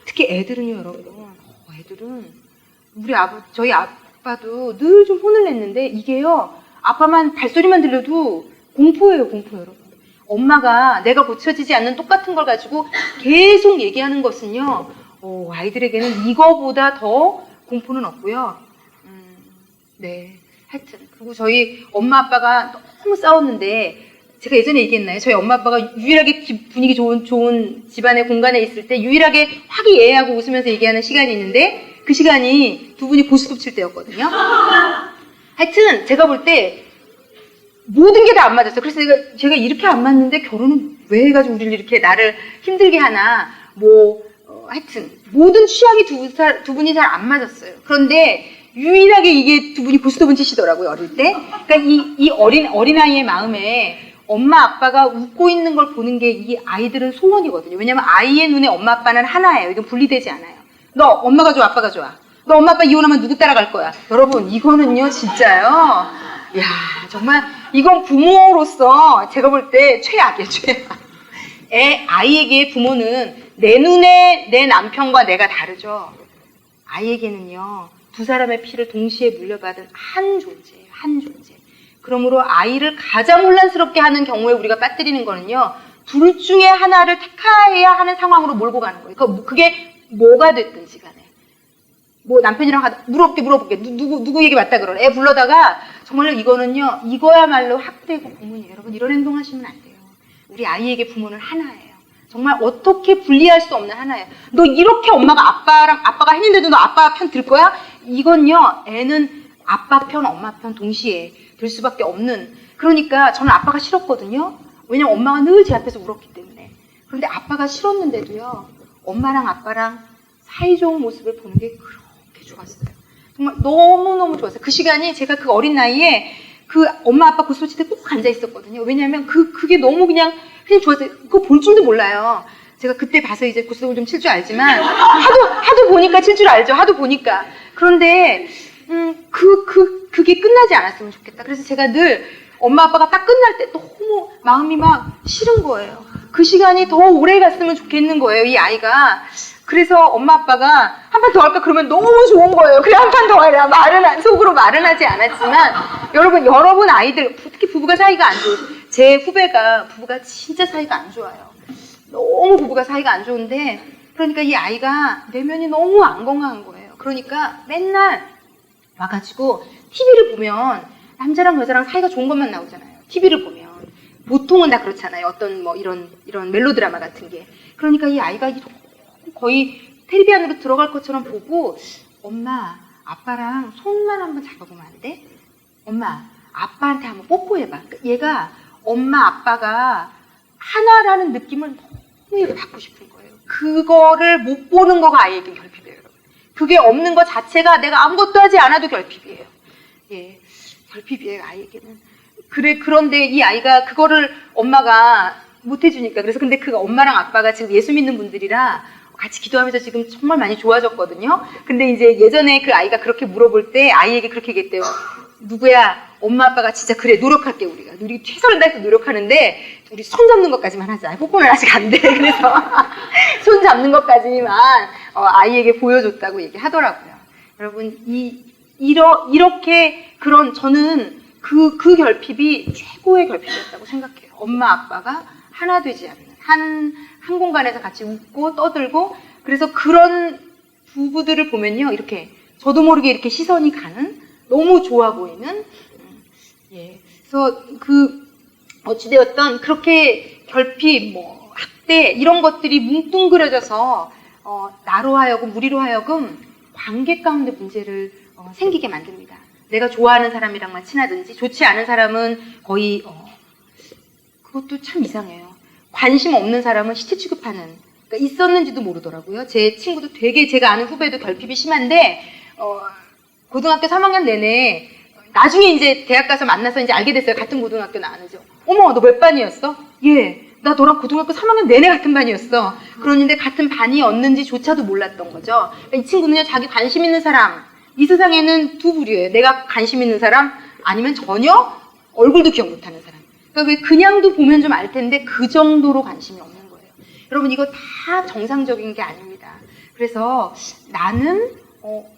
특히 애들은요, 여러분. 애들은 저희 아빠도 늘 좀 혼을 냈는데 이게요, 아빠만 발소리만 들려도 공포예요, 공포 여러분. 엄마가 내가 고쳐지지 않는 똑같은 걸 가지고 계속 얘기하는 것은요, 아이들에게는 이거보다 더 공포는 없고요. 네, 하여튼. 그리고 저희 엄마 아빠가 너무 싸웠는데, 제가 예전에 얘기했나요? 저희 엄마 아빠가 유일하게 분위기 좋은 집안의 공간에 있을 때 유일하게 화기애애하고 웃으면서 얘기하는 시간이 있는데, 그 시간이 두 분이 고스톱 칠 때였거든요. 하여튼 제가 볼 때 모든 게 다 안 맞았어요. 그래서 제가 이렇게 안 맞는데 결혼은 왜 해가지고 우리를 이렇게 나를 힘들게 하나, 하여튼 모든 취향이 두 분이 잘 안 맞았어요. 그런데 유일하게 이게 두 분이 고스톱은 치시더라고요, 어릴 때. 그러니까 이 어린아이의 마음에 엄마 아빠가 웃고 있는 걸 보는 게 이 아이들은 소원이거든요. 왜냐면 아이의 눈에 엄마 아빠는 하나예요. 이건 분리되지 않아요. 너 엄마가 좋아, 아빠가 좋아. 너 엄마 아빠 이혼하면 누구 따라갈 거야? 여러분, 이거는요 진짜요, 이야, 정말 이건 부모로서 제가 볼 때 최악이에요, 최악. 아이에게 부모는 내 눈에 내 남편과 내가 다르죠. 아이에게는요, 두 사람의 피를 동시에 물려받은 한 존재예요, 한 존재. 그러므로 아이를 가장 혼란스럽게 하는 경우에 우리가 빠뜨리는 거는요, 둘 중에 하나를 택해야 하는 상황으로 몰고 가는 거예요. 그게 뭐가 됐든지 간에. 남편이랑 물어볼게. 누구 얘기 맞다 그러네. 애 불러다가, 정말로 이거는요, 이거야말로 학대고 고문이에요. 여러분, 이런 행동 하시면 안 돼요. 우리 아이에게 부모는 하나예요. 정말 어떻게 분리할 수 없는 하나예요. 너 이렇게 아빠가 했는데도 너 아빠 편 들 거야? 이건요, 애는 아빠 편, 엄마 편 동시에 될 수밖에 없는. 그러니까 저는 아빠가 싫었거든요. 왜냐면 엄마가 늘 제 앞에서 울었기 때문에. 그런데 아빠가 싫었는데도요, 엄마랑 아빠랑 사이좋은 모습을 보는 게 그렇게 좋았어요. 정말 너무너무 좋았어요. 그 시간이 제가 그 어린 나이에 그 엄마 아빠 고스톱 칠 때 꼭 앉아 있었거든요. 왜냐하면 그게 너무 그냥 좋았어요. 그거 볼 줄도 몰라요. 제가 그때 봐서 이제 고스톱을 좀 칠 줄 알지만, 하도 보니까 칠 줄 알죠. 하도 보니까. 그런데, 그게 끝나지 않았으면 좋겠다. 그래서 제가 늘 엄마 아빠가 딱 끝날 때 너무 마음이 막 싫은 거예요. 그 시간이 더 오래 갔으면 좋겠는 거예요, 이 아이가. 그래서 엄마 아빠가 한 판 더 할까 그러면 너무 좋은 거예요. 그래, 한 판 더 하라. 속으로 말은 하지 않았지만, 여러분 아이들, 특히 부부가 사이가 안 좋으세요. 제 후배가 부부가 진짜 사이가 안 좋아요. 너무 부부가 사이가 안 좋은데, 그러니까 이 아이가 내면이 너무 안 건강한 거예요. 그러니까 맨날 와가지고 TV를 보면 남자랑 여자랑 사이가 좋은 것만 나오잖아요. TV를 보면. 보통은 다 그렇잖아요. 어떤 이런 멜로드라마 같은 게. 그러니까 이 아이가 거의 텔레비 안으로 들어갈 것처럼 보고, 엄마, 아빠랑 손만 한번 잡아보면 안 돼? 엄마, 아빠한테 한번 뽀뽀해봐. 얘가 엄마, 아빠가 하나라는 느낌을 너무 얘가 받고 싶은 거예요. 그거를 못 보는 거가 아이에게 결핍이에요, 여러분. 그게 없는 것 자체가 내가 아무것도 하지 않아도 결핍이에요. 예, 결핍이에요, 아이에게는. 그런데 이 아이가 그거를 엄마가 못 해주니까. 그래서 근데 그 엄마랑 아빠가 지금 예수 믿는 분들이라 같이 기도하면서 지금 정말 많이 좋아졌거든요. 근데 이제 예전에 그 아이가 그렇게 물어볼 때 아이에게 그렇게 얘기했대요. 누구야, 엄마 아빠가 진짜 그래, 노력할게. 우리 최선을 다해서 노력하는데 우리 손 잡는 것까지만 하자. 뽀뽀는 아직 안 돼. 그래서 손 잡는 것까지만 아이에게 보여줬다고 얘기하더라고요. 여러분, 이렇게 저는 그 결핍이 최고의 결핍이었다고 생각해요. 엄마 아빠가 하나 되지 않는 한 공간에서 같이 웃고 떠들고, 그래서 그런 부부들을 보면요, 이렇게 저도 모르게 이렇게 시선이 가는, 너무 좋아 보이는, 그래서 어찌되었던 그렇게 결핍, 학대 이런 것들이 뭉뚱그려져서 나로 하여금, 우리로 하여금 관계 가운데 문제를 생기게 만듭니다. 내가 좋아하는 사람이랑만 친하든지, 좋지 않은 사람은 거의 그것도 참 이상해요. 관심 없는 사람은 시체 취급하는, 그러니까 있었는지도 모르더라고요. 제 친구도 되게, 제가 아는 후배도 결핍이 심한데 고등학교 3학년 내내, 나중에 이제 대학 가서 만나서 이제 알게 됐어요. 같은 고등학교 나왔는지. 어머, 너 몇 반이었어? 예, 나 너랑 고등학교 3학년 내내 같은 반이었어. 그러는데 같은 반이었는지조차도 몰랐던 거죠. 그러니까 이 친구는요, 자기 관심 있는 사람, 이 세상에는 두 부류예요. 내가 관심 있는 사람, 아니면 전혀 얼굴도 기억 못하는 사람. 그러니까 그냥도 보면 좀 알 텐데 그 정도로 관심이 없는 거예요. 여러분, 이거 다 정상적인 게 아닙니다. 그래서 나는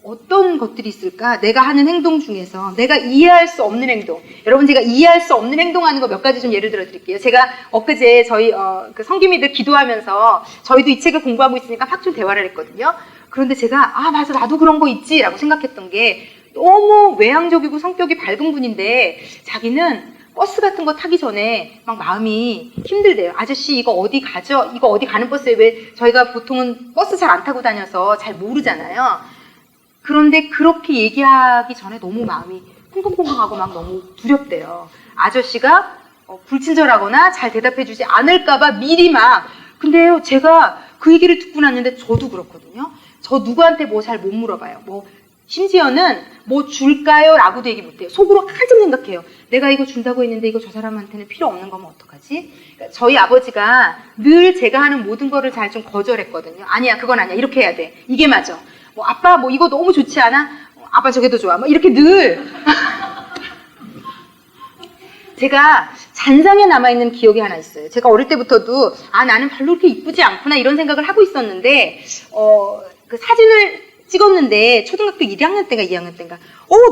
어떤 것들이 있을까? 내가 하는 행동 중에서 내가 이해할 수 없는 행동. 여러분, 제가 이해할 수 없는 행동하는 거 몇 가지 좀 예를 들어 드릴게요. 제가 엊그제 저희 그 성기미들 기도하면서, 저희도 이 책을 공부하고 있으니까 막 좀 대화를 했거든요. 그런데 제가 맞아, 나도 그런 거 있지 라고 생각했던 게, 너무 외향적이고 성격이 밝은 분인데 자기는 버스 같은 거 타기 전에 막 마음이 힘들대요. 아저씨, 이거 어디 가죠? 이거 어디 가는 버스에, 왜 저희가 보통은 버스 잘 안 타고 다녀서 잘 모르잖아요. 그런데 그렇게 얘기하기 전에 너무 마음이 쿵쿵쿵쿵하고 막 너무 두렵대요. 아저씨가 불친절하거나 잘 대답해주지 않을까봐 미리 막. 근데요, 제가 그 얘기를 듣고 났는데 저도 그렇거든요. 저 누구한테 뭐 잘 못 물어봐요. 심지어는 뭐 줄까요? 라고도 얘기 못해요. 속으로 한참 생각해요. 내가 이거 준다고 했는데 이거 저 사람한테는 필요 없는 거면 어떡하지? 그러니까 저희 아버지가 늘 제가 하는 모든 거를 잘 좀 거절했거든요. 아니야, 그건 아니야. 이렇게 해야 돼. 이게 맞아. 아빠 이거 너무 좋지 않아? 아빠 저게 더 좋아. 이렇게 늘. 제가 잔상에 남아있는 기억이 하나 있어요. 제가 어릴 때부터도 나는 별로 그렇게 이쁘지 않구나 이런 생각을 하고 있었는데, 그 사진을 찍었는데 초등학교 1학년 때인가 2학년 때인가,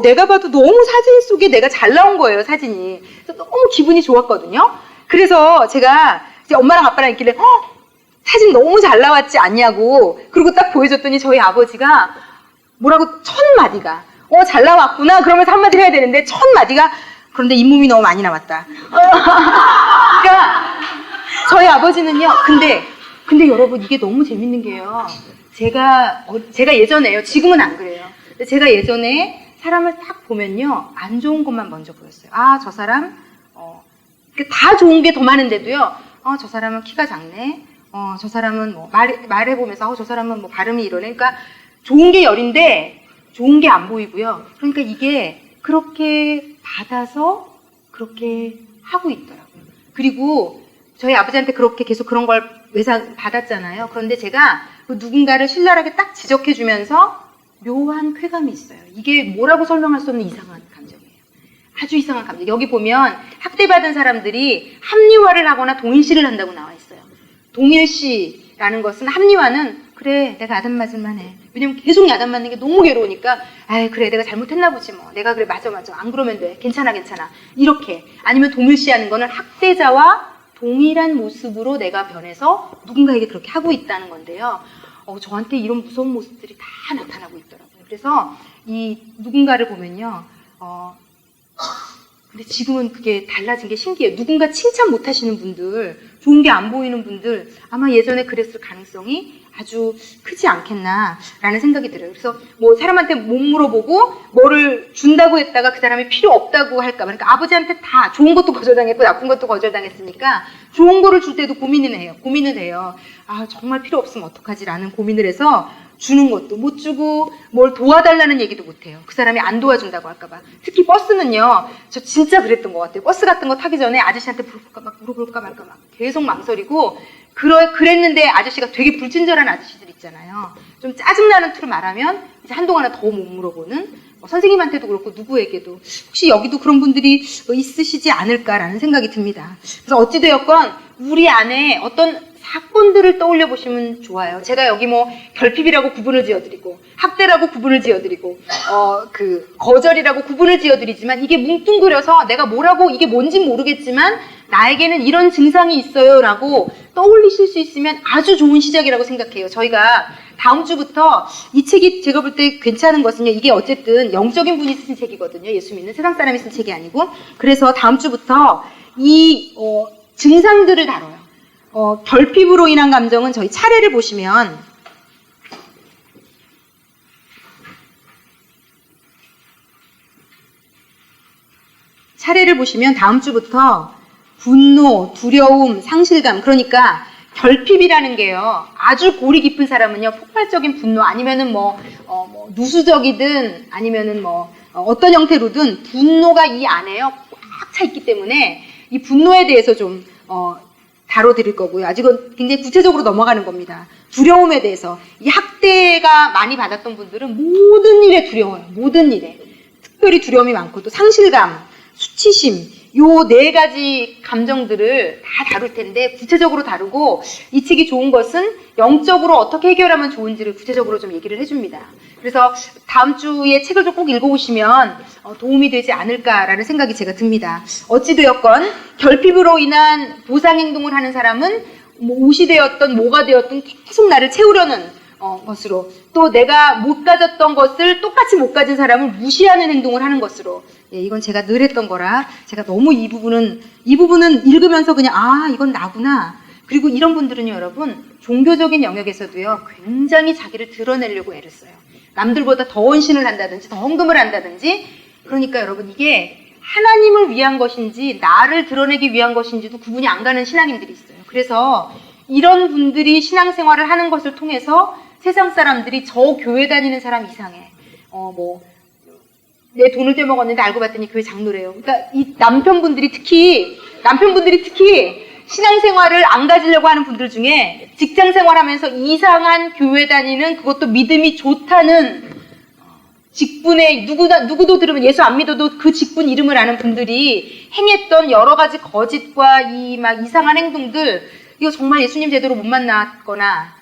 내가 봐도 너무 사진 속에 내가 잘 나온 거예요, 사진이. 그래서 너무 기분이 좋았거든요. 그래서 제가 이제 엄마랑 아빠랑 있길래 사진 너무 잘 나왔지 않냐고, 그리고 딱 보여줬더니 저희 아버지가 뭐라고 첫 마디가 잘 나왔구나 그러면서 한마디를 해야 되는데, 첫 마디가 그런데 잇몸이 너무 많이 나왔다. 그러니까 저희 아버지는요, 근데 여러분, 이게 너무 재밌는 게요, 제가 예전에요, 지금은 안 그래요. 근데 제가 예전에 사람을 딱 보면요, 안 좋은 것만 먼저 보였어요. 저 사람 다 좋은 게 더 많은데도요, 저 사람은 키가 작네, 저 사람은 말해보면서 저 사람은 발음이 이러네. 그러니까 좋은 게 열인데 좋은 게 안 보이고요. 그러니까 이게 그렇게 받아서 그렇게 하고 있더라고요. 그리고 저희 아버지한테 그렇게 계속 그런 걸 외상 받았잖아요. 그런데 제가 누군가를 신랄하게 딱 지적해주면서 묘한 쾌감이 있어요. 이게 뭐라고 설명할 수 없는 이상한 감정이에요. 아주 이상한 감정. 여기 보면 학대받은 사람들이 합리화를 하거나 동일시를 한다고 나와 있어요. 동일시라는 것은, 합리화는 그래, 내가 야단 맞을만 해. 왜냐면 계속 야단 맞는 게 너무 괴로우니까, 그래, 내가 잘못했나 보지 뭐. 내가 그래, 맞아. 안 그러면 돼. 괜찮아. 이렇게. 아니면 동일시하는 거는 학대자와 동일한 모습으로 내가 변해서 누군가에게 그렇게 하고 있다는 건데요. 저한테 이런 무서운 모습들이 다 나타나고 있더라고요. 그래서 이 누군가를 보면요, 근데 지금은 그게 달라진 게 신기해요. 누군가 칭찬 못 하시는 분들, 좋은 게 안 보이는 분들, 아마 예전에 그랬을 가능성이 아주 크지 않겠나라는 생각이 들어요. 그래서 사람한테 못 물어보고 뭐를 준다고 했다가 그 사람이 필요 없다고 할까 봐. 그러니까 아버지한테 다 좋은 것도 거절당했고 나쁜 것도 거절당했으니까 좋은 거를 줄 때도 고민을 해요. 정말 필요 없으면 어떡하지라는 고민을 해서 주는 것도 못 주고 뭘 도와달라는 얘기도 못 해요. 그 사람이 안 도와준다고 할까 봐. 특히 버스는요, 저 진짜 그랬던 것 같아요. 버스 같은 거 타기 전에 아저씨한테 물어볼까 말까 막 계속 망설이고, 그랬는데 아저씨가 되게 불친절한 아저씨들 있잖아요. 좀 짜증나는 투로 말하면 이제 한동안은 더 못 물어보는, 선생님한테도 그렇고 누구에게도. 혹시 여기도 그런 분들이 있으시지 않을까라는 생각이 듭니다. 그래서 어찌되었건 우리 안에 어떤 사건들을 떠올려 보시면 좋아요. 제가 여기 뭐 결핍이라고 구분을 지어드리고 학대라고 구분을 지어드리고 거절이라고 구분을 지어드리지만 이게 뭉뚱그려서 내가 뭐라고 이게 뭔지 모르겠지만 나에게는 이런 증상이 있어요 라고 떠올리실 수 있으면 아주 좋은 시작이라고 생각해요. 저희가 다음 주부터 이 책이 제가 볼 때 괜찮은 것은요. 이게 어쨌든 영적인 분이 쓴 책이거든요. 예수 믿는 세상 사람이 쓴 책이 아니고. 그래서 다음 주부터 이 증상들을 다뤄요. 결핍으로 인한 감정은 저희 차례를 보시면 다음 주부터 분노, 두려움, 상실감, 그러니까 결핍이라는 게요. 아주 골이 깊은 사람은요. 폭발적인 분노 아니면은 누수적이든 아니면은 어떤 형태로든 분노가 이 안에요. 꽉 차 있기 때문에 이 분노에 대해서 좀 다뤄드릴 거고요. 아직은 굉장히 구체적으로 넘어가는 겁니다. 두려움에 대해서 이 학대가 많이 받았던 분들은 모든 일에 두려워요. 모든 일에. 특별히 두려움이 많고 또 상실감, 수치심 요 4가지 감정들을 다 다룰 텐데 구체적으로 다루고 이 책이 좋은 것은 영적으로 어떻게 해결하면 좋은지를 구체적으로 좀 얘기를 해줍니다. 그래서 다음 주에 책을 좀 꼭 읽어보시면 도움이 되지 않을까라는 생각이 제가 듭니다. 어찌되었건 결핍으로 인한 보상행동을 하는 사람은 옷이 되었던 뭐가 되었던 계속 나를 채우려는 것으로 또 내가 못 가졌던 것을 똑같이 못 가진 사람을 무시하는 행동을 하는 것으로 이건 제가 늘 했던 거라 제가 너무 이 부분은 읽으면서 그냥 이건 나구나. 그리고 이런 분들은요 여러분 종교적인 영역에서도요 굉장히 자기를 드러내려고 애를 써요. 남들보다 더 헌신을 한다든지 더 헌금을 한다든지 그러니까 여러분 이게 하나님을 위한 것인지 나를 드러내기 위한 것인지도 구분이 안 가는 신앙인들이 있어요. 그래서 이런 분들이 신앙생활을 하는 것을 통해서 세상 사람들이 저 교회 다니는 사람 이상해. 내 돈을 떼먹었는데 알고 봤더니 교회 장로래요. 그러니까 이 남편분들이 특히 신앙생활을 안 가지려고 하는 분들 중에 직장생활하면서 이상한 교회 다니는 그것도 믿음이 좋다는 직분에 누구도 들으면 예수 안 믿어도 그 직분 이름을 아는 분들이 행했던 여러 가지 거짓과 막 이상한 행동들 이거 정말 예수님 제대로 못 만났거나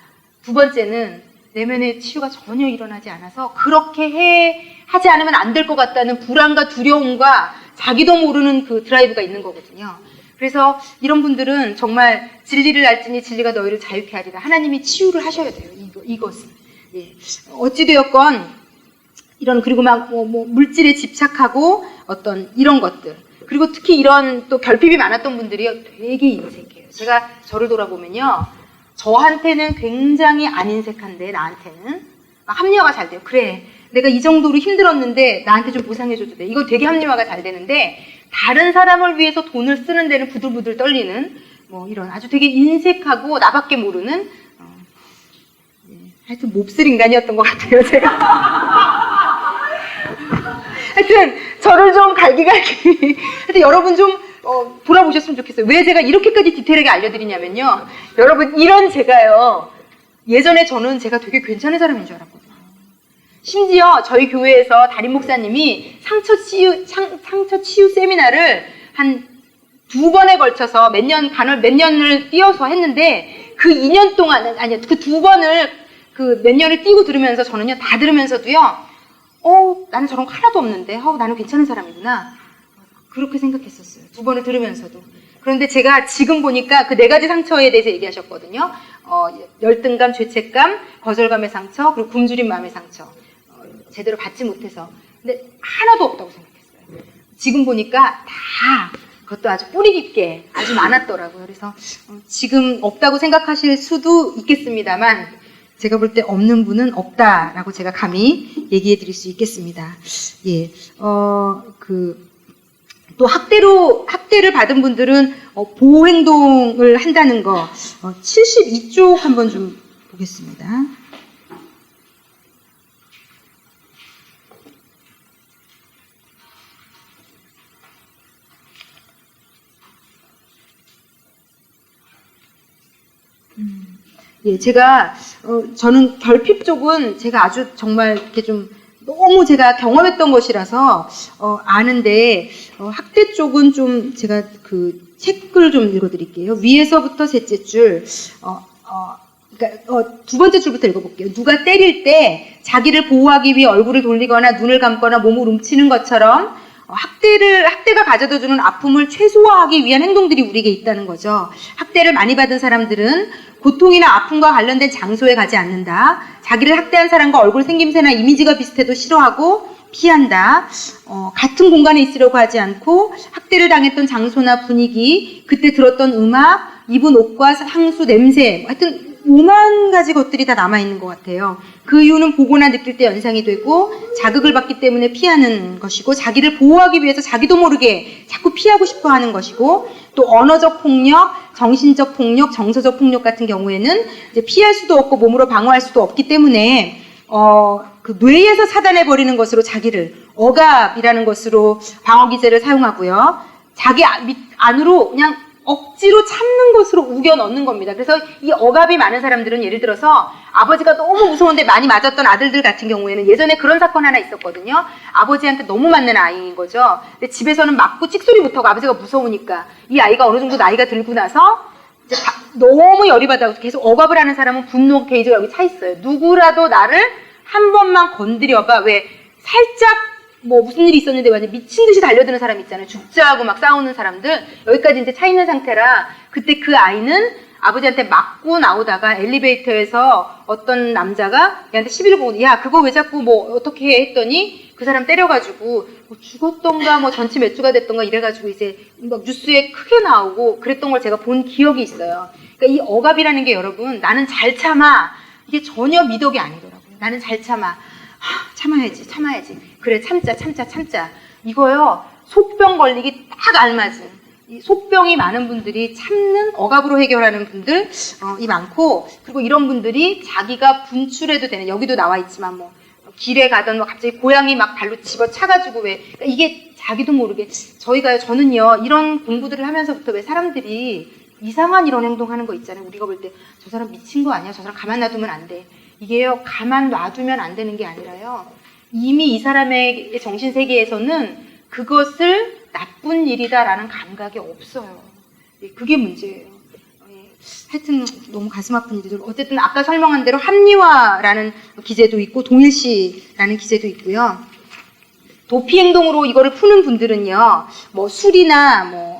두 번째는 내면의 치유가 전혀 일어나지 않아서 그렇게 하지 않으면 안 될 것 같다는 불안과 두려움과 자기도 모르는 그 드라이브가 있는 거거든요. 그래서 이런 분들은 정말 진리를 알지니 진리가 너희를 자유케 하리라. 하나님이 치유를 하셔야 돼요. 이것은. 예. 어찌되었건 이런 그리고 물질에 집착하고 어떤 이런 것들 그리고 특히 이런 또 결핍이 많았던 분들이 되게 인색해요. 제가 저를 돌아보면요. 저한테는 굉장히 안 인색한데 나한테는 합리화가 잘 돼요. 그래 내가 이 정도로 힘들었는데 나한테 좀 보상해줘도 돼. 이거 되게 합리화가 잘 되는데 다른 사람을 위해서 돈을 쓰는 데는 부들부들 떨리는 이런 아주 되게 인색하고 나밖에 모르는 하여튼 몹쓸 인간이었던 것 같아요. 제가 하여튼 저를 좀 갈기갈기 하여튼 여러분 좀 돌아보셨으면 좋겠어요. 왜 제가 이렇게까지 디테일하게 알려드리냐면요. 여러분 이런 제가요. 예전에 저는 제가 되게 괜찮은 사람인 줄 알았거든요. 심지어 저희 교회에서 담임 목사님이 상처 치유 세미나를 한 2번에 걸쳐서 몇 년을 띄어서 했는데 그 2년 동안 그 2번을 몇 년을 띄고 들으면서 저는요 다 들으면서도요 나는 저런 거 하나도 없는데 나는 괜찮은 사람이구나 그렇게 생각했었어요. 2번을 들으면서도. 그런데 제가 지금 보니까 그 4가지 상처에 대해서 얘기하셨거든요. 열등감, 죄책감, 거절감의 상처, 그리고 굶주린 마음의 상처. 제대로 받지 못해서. 근데 하나도 없다고 생각했어요. 지금 보니까 다 그것도 아주 뿌리 깊게 아주 많았더라고요. 그래서 지금 없다고 생각하실 수도 있겠습니다만 제가 볼 때 없는 분은 없다라고 제가 감히 얘기해 드릴 수 있겠습니다. 예. 또 학대를 받은 분들은 보호 행동을 한다는 거 72쪽 한번 좀 보겠습니다. 예, 저는 결핍 쪽은 제가 아주 정말 이렇게 좀 너무 제가 경험했던 것이라서 아는데 학대 쪽은 좀 제가 책글 좀 읽어드릴게요. 위에서부터 셋째 줄, 그러니까 두 번째 줄부터 읽어볼게요. 누가 때릴 때 자기를 보호하기 위해 얼굴을 돌리거나 눈을 감거나 몸을 움츠는 것처럼 학대가 가져다주는 아픔을 최소화하기 위한 행동들이 우리에게 있다는 거죠. 학대를 많이 받은 사람들은 고통이나 아픔과 관련된 장소에 가지 않는다. 자기를 학대한 사람과 얼굴 생김새나 이미지가 비슷해도 싫어하고 피한다. 같은 공간에 있으려고 하지 않고 학대를 당했던 장소나 분위기, 그때 들었던 음악, 입은 옷과 향수, 냄새, 하여튼 5만 가지 것들이 다 남아있는 것 같아요. 그 이유는 보거나 느낄 때 연상이 되고 자극을 받기 때문에 피하는 것이고, 자기를 보호하기 위해서 자기도 모르게 자꾸 피하고 싶어 하는 것이고, 또 언어적 폭력, 정신적 폭력, 정서적 폭력 같은 경우에는 이제 피할 수도 없고 몸으로 방어할 수도 없기 때문에 그 뇌에서 차단해 버리는 것으로 자기를 억압이라는 것으로 방어 기제를 사용하고요. 자기 안으로 그냥 억지로 참는 것으로 우겨 넣는 겁니다. 그래서 이 억압이 많은 사람들은, 예를 들어서 아버지가 너무 무서운데 많이 맞았던 아들들 같은 경우에는, 예전에 그런 사건 하나 있었거든요. 아버지한테 너무 맞는 아이인 거죠. 근데 집에서는 맞고 찍소리 못하고 아버지가 무서우니까, 이 아이가 어느 정도 나이가 들고 나서 이제 너무 열이 받아서 계속 억압을 하는 사람은 분노 게이지가 여기 차 있어요. 누구라도 나를 한 번만 건드려봐. 왜 살짝 뭐 무슨 일이 있었는데 완전 미친 듯이 달려드는 사람 있잖아요. 죽자고 막 싸우는 사람들, 여기까지 이제 차 있는 상태라, 그때 그 아이는 아버지한테 맞고 나오다가 엘리베이터에서 어떤 남자가 얘한테 시비를 거고, 야 그거 왜 자꾸 뭐 어떻게 해 했더니 그 사람 때려가지고 뭐 죽었던가 뭐 전치 몇 주가 됐던가 이래가지고 이제 막 뉴스에 크게 나오고 그랬던 걸 제가 본 기억이 있어요. 그러니까 이 억압이라는 게, 여러분, 나는 잘 참아, 이게 전혀 미덕이 아니더라고요. 나는 잘 참아. 참아야지. 그래, 참자. 이거요, 속병 걸리기 딱 알맞은, 이 속병이 많은 분들이 참는, 억압으로 해결하는 분들이 많고, 그리고 이런 분들이 자기가 분출해도 되는, 여기도 나와 있지만 뭐 길에 가던 뭐 갑자기 고양이 막 발로 집어차가지고, 왜, 그러니까 이게 자기도 모르게, 저는요, 이런 공부들을 하면서부터 왜 사람들이 이상한 이런 행동하는 거 있잖아요. 우리가 볼 때 저 사람 미친 거 아니야? 저 사람 가만 놔두면 안 돼. 이게요, 가만 놔두면 안 되는 게 아니라요, 이미 이 사람의 정신세계에서는 그것을 나쁜 일이다라는 감각이 없어요. 그게 문제예요. 하여튼 너무 가슴 아픈 일이죠. 어쨌든 아까 설명한 대로 합리화라는 기제도 있고 동일시라는 기제도 있고요. 도피 행동으로 이거를 푸는 분들은요, 뭐 술이나 뭐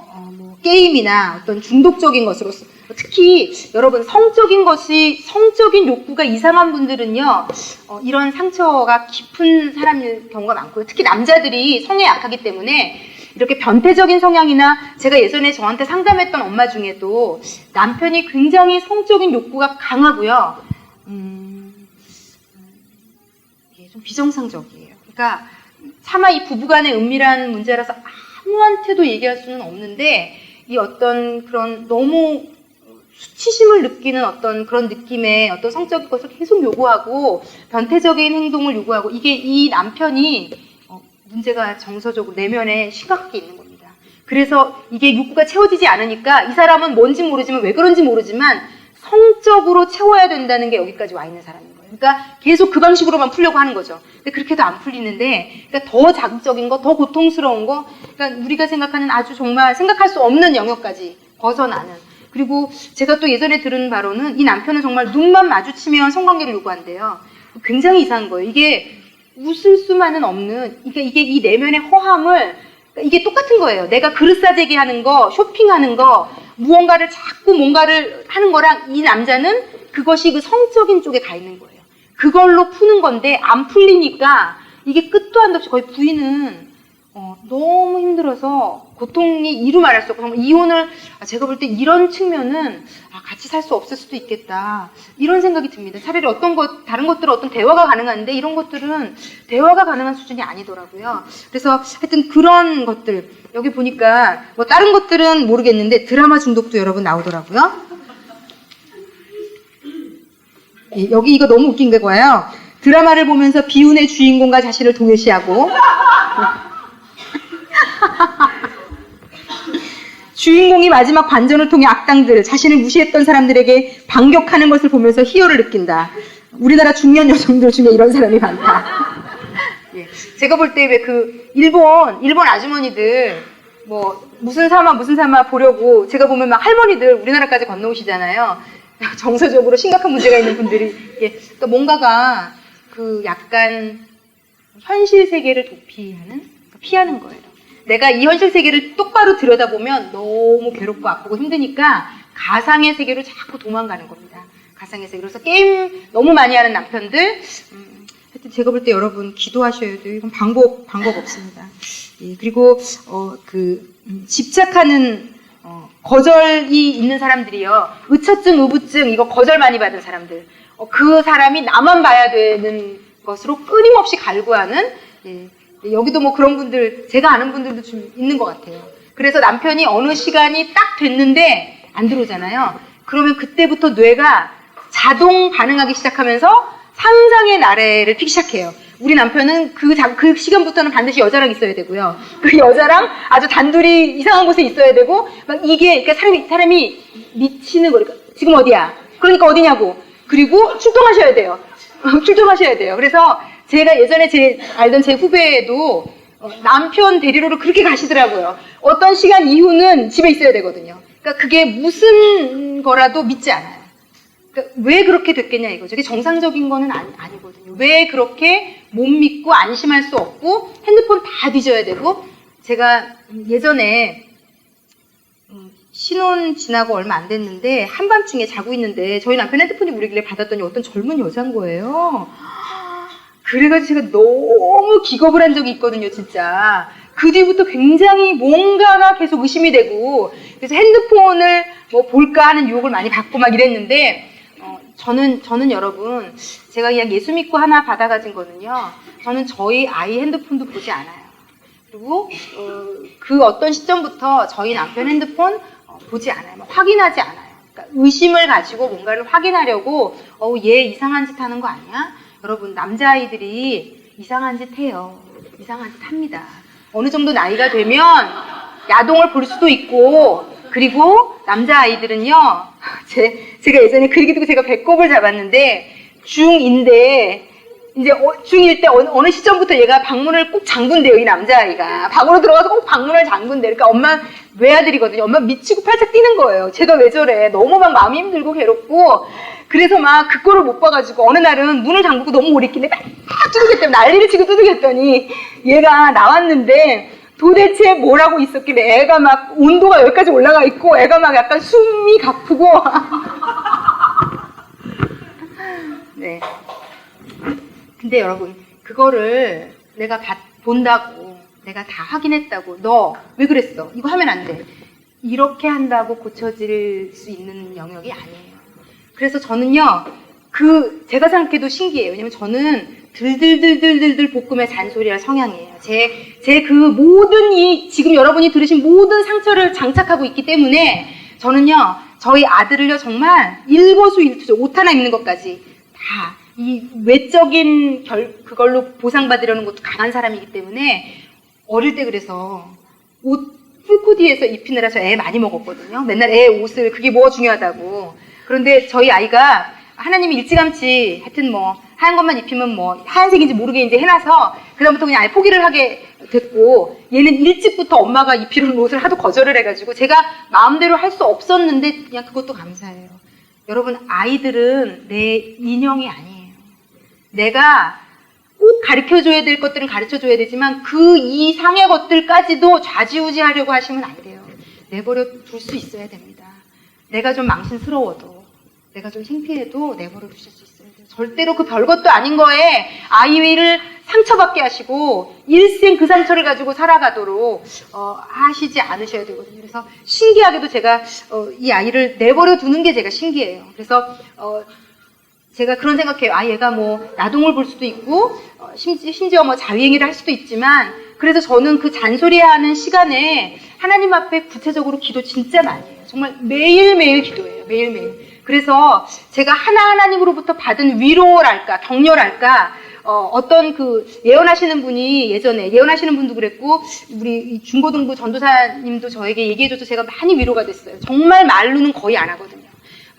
게임이나 어떤 중독적인 것으로, 특히 여러분 성적인 욕구가 이상한 분들은요, 이런 상처가 깊은 사람일 경우가 많고요. 특히 남자들이 성에 약하기 때문에 이렇게 변태적인 성향이나, 제가 예전에 저한테 상담했던 엄마 중에도 남편이 굉장히 성적인 욕구가 강하고요, 이게 좀 비정상적이에요. 그러니까 차마 이 부부간의 은밀한 문제라서 아무한테도 얘기할 수는 없는데, 이 어떤 그런 너무 수치심을 느끼는 어떤 그런 느낌의 어떤 성적인 것을 계속 요구하고 변태적인 행동을 요구하고, 이게 이 남편이 문제가 정서적으로 내면에 심각하게 있는 겁니다. 그래서 이게 욕구가 채워지지 않으니까 이 사람은 뭔지 모르지만, 왜 그런지 모르지만 성적으로 채워야 된다는 게 여기까지 와 있는 사람인 거예요. 그러니까 계속 그 방식으로만 풀려고 하는 거죠. 근데 그렇게도 안 풀리는데, 그러니까 더 자극적인 거, 더 고통스러운 거, 그러니까 우리가 생각하는 아주 정말 생각할 수 없는 영역까지 벗어나는. 그리고 제가 또 예전에 들은 바로는 이 남편은 정말 눈만 마주치면 성관계를 요구한대요. 굉장히 이상한 거예요. 이게 웃을 수만은 없는, 이게 이 내면의 허함을, 이게 똑같은 거예요. 내가 그릇 싸재기 하는 거, 쇼핑하는 거, 무언가를 자꾸 뭔가를 하는 거랑, 이 남자는 그것이 그 성적인 쪽에 가 있는 거예요. 그걸로 푸는 건데 안 풀리니까 이게 끝도 한도 없이, 거의 부인은 너무 힘들어서 고통이 이루 말할 수 없고, 정말 이혼을, 제가 볼 때 이런 측면은 같이 살 수 없을 수도 있겠다, 이런 생각이 듭니다. 차라리 다른 것들은 어떤 대화가 가능한데 이런 것들은 대화가 가능한 수준이 아니더라고요. 그래서 하여튼 그런 것들, 여기 보니까 뭐 다른 것들은 모르겠는데 드라마 중독도 여러분 나오더라고요. 여기 이거 너무 웃긴 거예요. 드라마를 보면서 비운의 주인공과 자신을 동일시하고 주인공이 마지막 반전을 통해 악당들, 자신을 무시했던 사람들에게 반격하는 것을 보면서 희열을 느낀다. 우리나라 중년 여성들 중에 이런 사람이 많다. 예. 제가 볼 때 왜 그 일본 아주머니들 뭐 무슨 삼아 보려고 제가 보면 막 할머니들 우리나라까지 건너오시잖아요. 정서적으로 심각한 문제가 있는 분들이 그러니까 뭔가가 그 약간 현실 세계를 도피하는 피하는 거예요. 내가 이 현실 세계를 똑바로 들여다보면 너무 괴롭고 아프고 힘드니까 가상의 세계로 자꾸 도망가는 겁니다. 가상의 세계로. 그래서 게임 너무 많이 하는 남편들 하여튼 제가 볼 때 여러분 기도하셔야 돼요. 이건 방법 없습니다. 예, 그리고 집착하는 거절이 있는 사람들이요. 의처증, 의부증 이거 거절 많이 받은 사람들. 그 사람이 나만 봐야 되는 것으로 끊임없이 갈구하는 여기도 뭐 그런 분들 제가 아는 분들도 좀 있는 것 같아요. 그래서 남편이 어느 시간이 딱 됐는데 안 들어오잖아요. 그러면 그때부터 뇌가 자동 반응하기 시작하면서 상상의 나래를 피기 시작해요. 우리 남편은 그 시간부터는 반드시 여자랑 있어야 되고요. 그 여자랑 아주 단둘이 이상한 곳에 있어야 되고, 막 이게, 그러니까 사람이 미치는 거니까. 지금 어디야? 그러니까 어디냐고. 그리고 출동하셔야 돼요. 출동하셔야 돼요. 그래서 제가 예전에 알던 제 후배도 남편 데리러를 그렇게 가시더라고요. 어떤 시간 이후는 집에 있어야 되거든요. 그러니까 그게 무슨 거라도 믿지 않아요. 그러니까 왜 그렇게 됐겠냐 이거죠. 이게 정상적인 거는 아니거든요. 왜 그렇게 못 믿고 안심할 수 없고 핸드폰 다 뒤져야 되고. 제가 예전에 신혼 지나고 얼마 안 됐는데 한밤중에 자고 있는데 저희 남편 핸드폰이 울리길래 받았더니 어떤 젊은 여자인 거예요. 그래가지고 제가 너무 기겁을 한 적이 있거든요, 진짜. 그 뒤부터 굉장히 뭔가가 계속 의심이 되고, 그래서 핸드폰을 뭐 볼까 하는 유혹을 많이 받고 막 이랬는데, 저는 여러분, 제가 그냥 예수 믿고 하나 받아가진 거는요, 저는 저희 아이 핸드폰도 보지 않아요. 그리고, 그 어떤 시점부터 저희 남편 핸드폰 보지 않아요. 확인하지 않아요. 그러니까 의심을 가지고 뭔가를 확인하려고, 얘 이상한 짓 하는 거 아니야? 여러분, 남자아이들이 이상한 짓 해요. 이상한 짓 합니다. 어느 정도 나이가 되면 야동을 볼 수도 있고, 그리고 남자아이들은요, 제가 예전에 그 얘기 듣고 제가 배꼽을 잡았는데, 중2인데, 이제 중1 때 어느 시점부터 얘가 방문을 꼭 잠근대요, 이 남자아이가. 방으로 들어가서 꼭 방문을 잠근대요. 그러니까 엄마 외아들이거든요. 엄마 미치고 팔짝 뛰는 거예요. 제가 왜 저래. 너무 막 마음이 힘들고 괴롭고. 그래서 막 그 꼴을 못 봐가지고 어느 날은 문을 잠그고 너무 오래 있길래 막 두들겼더니 난리를 치고 두들겼더니 얘가 나왔는데 도대체 뭘 하고 있었길래 애가 막 온도가 여기까지 올라가 있고 애가 막 약간 숨이 가쁘고 네. 근데 여러분 그거를 내가 본다고 내가 다 확인했다고 너 왜 그랬어? 이거 하면 안 돼. 이렇게 한다고 고쳐질 수 있는 영역이 아니에요. 그래서 저는요, 제가 생각해도 신기해요. 왜냐면 저는 들들들들들들 볶음의 잔소리할 성향이에요. 제 그 모든 지금 여러분이 들으신 모든 상처를 장착하고 있기 때문에 저는요, 저희 아들을요, 정말 일거수일투족, 옷 하나 입는 것까지 다 이 외적인 그걸로 보상받으려는 것도 강한 사람이기 때문에 어릴 때 그래서 옷 풀코디에서 입히느라 저 애 많이 먹었거든요. 맨날 애 옷을, 그게 뭐가 중요하다고. 그런데 저희 아이가 하나님이 일찌감치 하여튼 뭐 하얀 것만 입히면 뭐 하얀색인지 모르게 이제 해놔서 그다음부터 그냥 아예 포기를 하게 됐고 얘는 일찍부터 엄마가 입히는 옷을 하도 거절을 해가지고 제가 마음대로 할 수 없었는데 그냥 그것도 감사해요. 여러분 아이들은 내 인형이 아니에요. 내가 꼭 가르쳐줘야 될 것들은 가르쳐줘야 되지만 그 이상의 것들까지도 좌지우지하려고 하시면 안 돼요. 내버려 둘 수 있어야 됩니다. 내가 좀 망신스러워도 내가 좀 창피해도 내버려 두실 수 있어야 돼요. 절대로 그 별것도 아닌 거에 아이를 상처받게 하시고 일생 그 상처를 가지고 살아가도록 하시지 않으셔야 되거든요. 그래서 신기하게도 제가 이 아이를 내버려 두는 게 제가 신기해요. 그래서 제가 그런 생각해요. 얘가 뭐 나동을 볼 수도 있고 심지어 뭐 자위행위를 할 수도 있지만 그래서 저는 그 잔소리하는 시간에 하나님 앞에 구체적으로 기도 진짜 많이 해요. 정말 매일매일 기도해요. 매일매일. 그래서 제가 하나님으로부터 받은 위로랄까 격려랄까 어떤 그 예언하시는 분이 예전에 예언하시는 분도 그랬고 우리 중고등부 전도사님도 저에게 얘기해줘서 제가 많이 위로가 됐어요. 정말 말로는 거의 안 하거든요.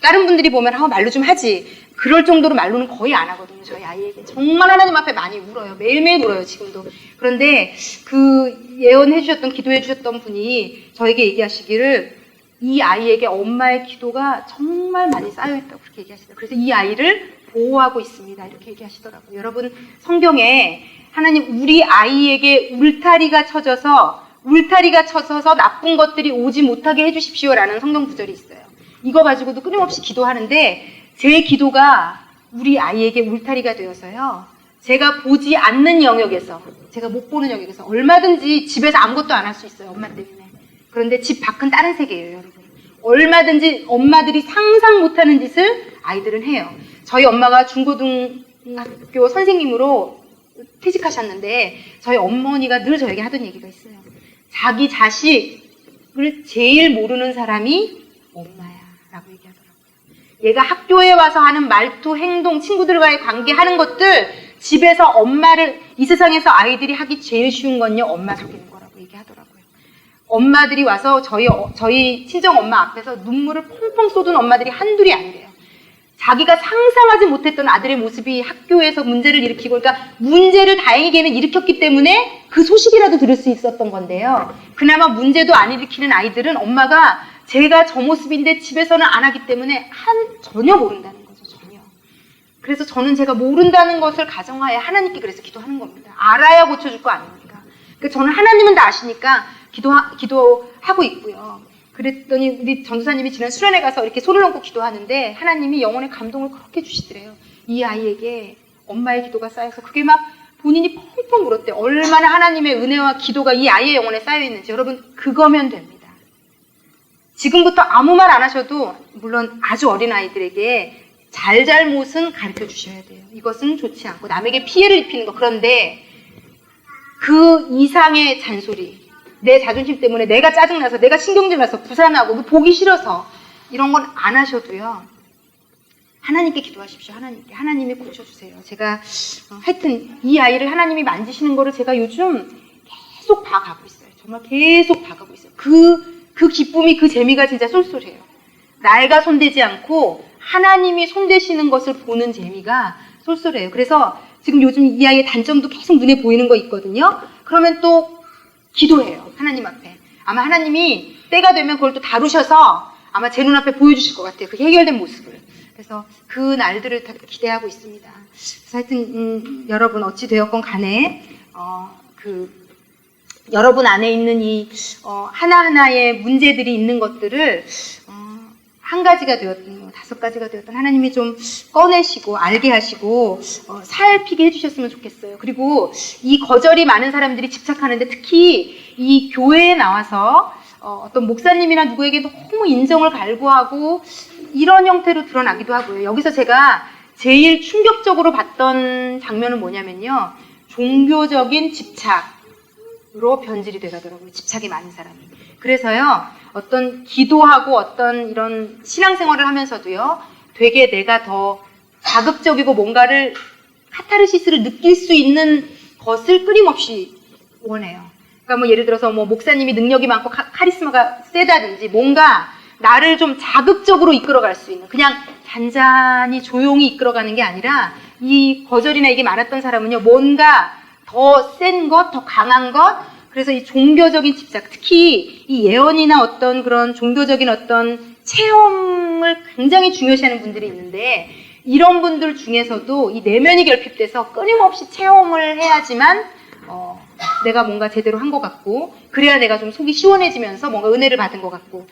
다른 분들이 보면 말로 좀 하지. 그럴 정도로 말로는 거의 안 하거든요. 저희 아이에게. 정말 하나님 앞에 많이 울어요. 매일매일 울어요, 지금도. 그런데 그 예언해 주셨던, 기도해 주셨던 분이 저에게 얘기하시기를 이 아이에게 엄마의 기도가 정말 많이 쌓여있다고 그렇게 얘기하시더라고요. 그래서 이 아이를 보호하고 있습니다. 이렇게 얘기하시더라고요. 여러분, 성경에 하나님 우리 아이에게 울타리가 쳐져서 나쁜 것들이 오지 못하게 해주십시오라는 성경 구절이 있어요. 이거 가지고도 끊임없이 기도하는데 제 기도가 우리 아이에게 울타리가 되어서요. 제가 보지 않는 영역에서, 제가 못 보는 영역에서 얼마든지 집에서 아무것도 안 할 수 있어요. 엄마 때문에. 그런데 집 밖은 다른 세계예요, 여러분. 얼마든지 엄마들이 상상 못하는 짓을 아이들은 해요. 저희 엄마가 중고등학교 선생님으로 퇴직하셨는데 저희 어머니가 늘 저에게 하던 얘기가 있어요. 자기 자식을 제일 모르는 사람이 엄마야 라고 얘기하더라고요. 얘가 학교에 와서 하는 말투, 행동, 친구들과의 관계하는 것들 집에서 엄마를, 이 세상에서 아이들이 하기 제일 쉬운 건요 엄마 속이는 거라고 얘기하더라고요. 엄마들이 와서 저희 친정엄마 앞에서 눈물을 펑펑 쏟은 엄마들이 한둘이 아니래요. 자기가 상상하지 못했던 아들의 모습이 학교에서 문제를 일으키고, 그러니까 문제를 다행히게는 일으켰기 때문에 그 소식이라도 들을 수 있었던 건데요. 그나마 문제도 안 일으키는 아이들은 엄마가 제가 저 모습인데 집에서는 안 하기 때문에 전혀 모른다는 거죠. 전혀. 그래서 저는 제가 모른다는 것을 가정하에 하나님께 그래서 기도하는 겁니다. 알아야 고쳐줄 거 아닙니까? 그러니까 저는 하나님은 다 아시니까 기도하고 있고요. 그랬더니 우리 전도사님이 지난 수련회 가서 이렇게 손을 얹고 기도하는데 하나님이 영혼의 감동을 그렇게 주시더래요. 이 아이에게 엄마의 기도가 쌓여서 그게 막 본인이 펑펑 울었대요. 얼마나 하나님의 은혜와 기도가 이 아이의 영혼에 쌓여있는지. 여러분, 그거면 됩니다. 지금부터 아무 말 안 하셔도, 물론 아주 어린 아이들에게 잘못은 가르쳐 주셔야 돼요. 이것은 좋지 않고 남에게 피해를 입히는 거. 그런데 그 이상의 잔소리, 내 자존심 때문에 내가 짜증나서, 내가 신경질 나서 부산하고 보기 싫어서 이런 건 안 하셔도요. 하나님께 기도하십시오. 하나님이 고쳐주세요. 제가 하여튼 이 아이를 하나님이 만지시는 거를 제가 요즘 계속 봐가고 있어요. 정말 계속 봐가고 있어요. 그 기쁨이, 그 재미가 진짜 쏠쏠해요. 나이가 손대지 않고 하나님이 손대시는 것을 보는 재미가 쏠쏠해요. 그래서 지금 요즘 이 아이의 단점도 계속 눈에 보이는 거 있거든요. 그러면 또 기도해요. 하나님 앞에. 아마 하나님이 때가 되면 그걸 또 다루셔서 아마 제 눈앞에 보여주실 것 같아요. 그 해결된 모습을. 그래서 그 날들을 기대하고 있습니다. 그래서 하여튼 여러분 어찌 되었건 간에 여러분 안에 있는 이 하나하나의 문제들이 있는 것들을 한 가지가 되었든 5가지가 되었든 하나님이 좀 꺼내시고 알게 하시고 살피게 해주셨으면 좋겠어요. 그리고 이 거절이 많은 사람들이 집착하는데 특히 이 교회에 나와서 어떤 목사님이나 누구에게 너무 인정을 갈구하고 이런 형태로 드러나기도 하고요. 여기서 제가 제일 충격적으로 봤던 장면은 뭐냐면요. 종교적인 집착으로 변질이 돼가더라고요. 집착이 많은 사람이. 그래서요. 어떤 기도하고 어떤 이런 신앙생활을 하면서도요. 되게 내가 더 자극적이고 뭔가를 카타르시스를 느낄 수 있는 것을 끊임없이 원해요. 그러니까 뭐 예를 들어서 뭐 목사님이 능력이 많고 카리스마가 세다든지 뭔가 나를 좀 자극적으로 이끌어갈 수 있는, 그냥 잔잔히 조용히 이끌어가는 게 아니라 이 거절이나 이게 많았던 사람은요. 뭔가 더 센 것, 더 강한 것, 그래서 이 종교적인 집착, 특히 이 예언이나 어떤 그런 종교적인 어떤 체험을 굉장히 중요시하는 분들이 있는데 이런 분들 중에서도 이 내면이 결핍돼서 끊임없이 체험을 해야지만 내가 뭔가 제대로 한 것 같고 그래야 내가 좀 속이 시원해지면서 뭔가 은혜를 받은 것 같고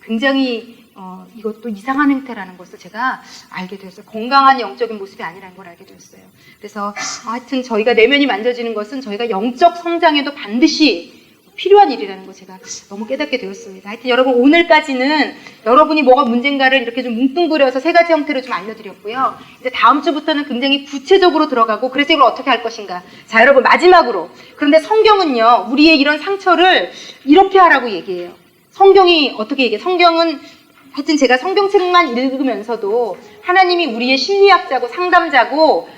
굉장히 이것도 이상한 행태라는 것을 제가 알게 되었어요. 건강한 영적인 모습이 아니라는 걸 알게 되었어요. 그래서 하여튼 저희가 내면이 만져지는 것은 저희가 영적 성장에도 반드시 필요한 일이라는 거 제가 너무 깨닫게 되었습니다. 하여튼 여러분 오늘까지는 여러분이 뭐가 문제인가를 이렇게 좀 뭉뚱그려서 3가지 형태로 좀 알려드렸고요. 이제 다음 주부터는 굉장히 구체적으로 들어가고 그래서 이걸 어떻게 할 것인가. 자 여러분 마지막으로. 그런데 성경은요. 우리의 이런 상처를 이렇게 하라고 얘기해요. 성경이 어떻게 얘기해요? 성경은 하여튼 제가 성경책만 읽으면서도 하나님이 우리의 심리학자고 상담자고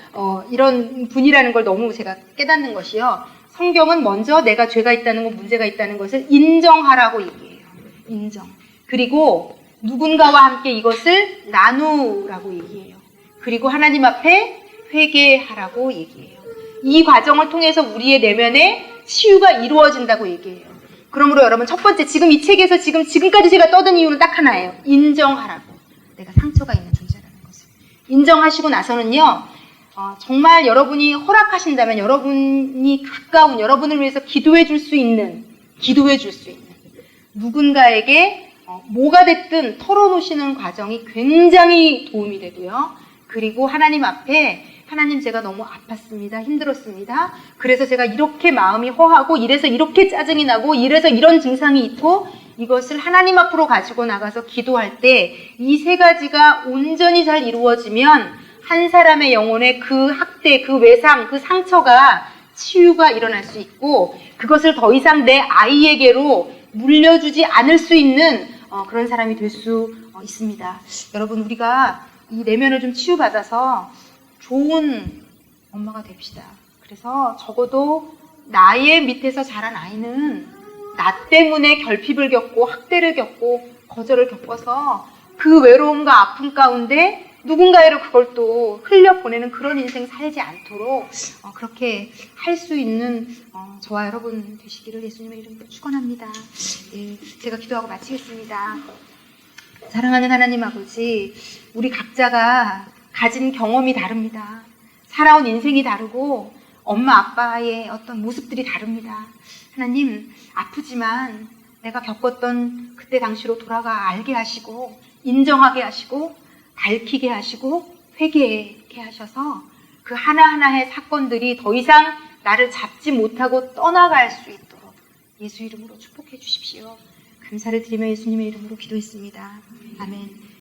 이런 분이라는 걸 너무 제가 깨닫는 것이요. 성경은 먼저 내가 죄가 있다는 것, 문제가 있다는 것을 인정하라고 얘기해요. 인정. 그리고 누군가와 함께 이것을 나누라고 얘기해요. 그리고 하나님 앞에 회개하라고 얘기해요. 이 과정을 통해서 우리의 내면에 치유가 이루어진다고 얘기해요. 그러므로 여러분, 첫 번째, 지금 이 책에서 지금까지 제가 떠든 이유는 딱 하나예요. 인정하라고. 내가 상처가 있는 존재라는 것을. 인정하시고 나서는요, 정말 여러분이 허락하신다면 여러분이 가까운, 여러분을 위해서 기도해 줄 수 있는 누군가에게 뭐가 됐든 털어놓으시는 과정이 굉장히 도움이 되고요. 그리고 하나님 앞에, 하나님, 제가 너무 아팠습니다. 힘들었습니다. 그래서 제가 이렇게 마음이 허하고, 이래서 이렇게 짜증이 나고, 이래서 이런 증상이 있고, 이것을 하나님 앞으로 가지고 나가서 기도할 때 이 세 가지가 온전히 잘 이루어지면 한 사람의 영혼에 그 학대, 그 외상, 그 상처가 치유가 일어날 수 있고, 그것을 더 이상 내 아이에게로 물려주지 않을 수 있는 그런 사람이 될 수 있습니다. 여러분, 우리가 이 내면을 좀 치유받아서 좋은 엄마가 됩시다. 그래서 적어도 나의 밑에서 자란 아이는 나 때문에 결핍을 겪고 학대를 겪고 거절을 겪어서 그 외로움과 아픔 가운데 누군가에게 그걸 또 흘려보내는 그런 인생 살지 않도록 그렇게 할 수 있는 저와 여러분 되시기를 예수님의 이름으로 축원합니다. 예, 제가 기도하고 마치겠습니다. 사랑하는 하나님 아버지, 우리 각자가 가진 경험이 다릅니다. 살아온 인생이 다르고 엄마 아빠의 어떤 모습들이 다릅니다. 하나님, 아프지만 내가 겪었던 그때 당시로 돌아가 알게 하시고 인정하게 하시고 밝히게 하시고 회개하게 하셔서 그 하나하나의 사건들이 더 이상 나를 잡지 못하고 떠나갈 수 있도록 예수 이름으로 축복해 주십시오. 감사를 드리며 예수님의 이름으로 기도했습니다. 아멘.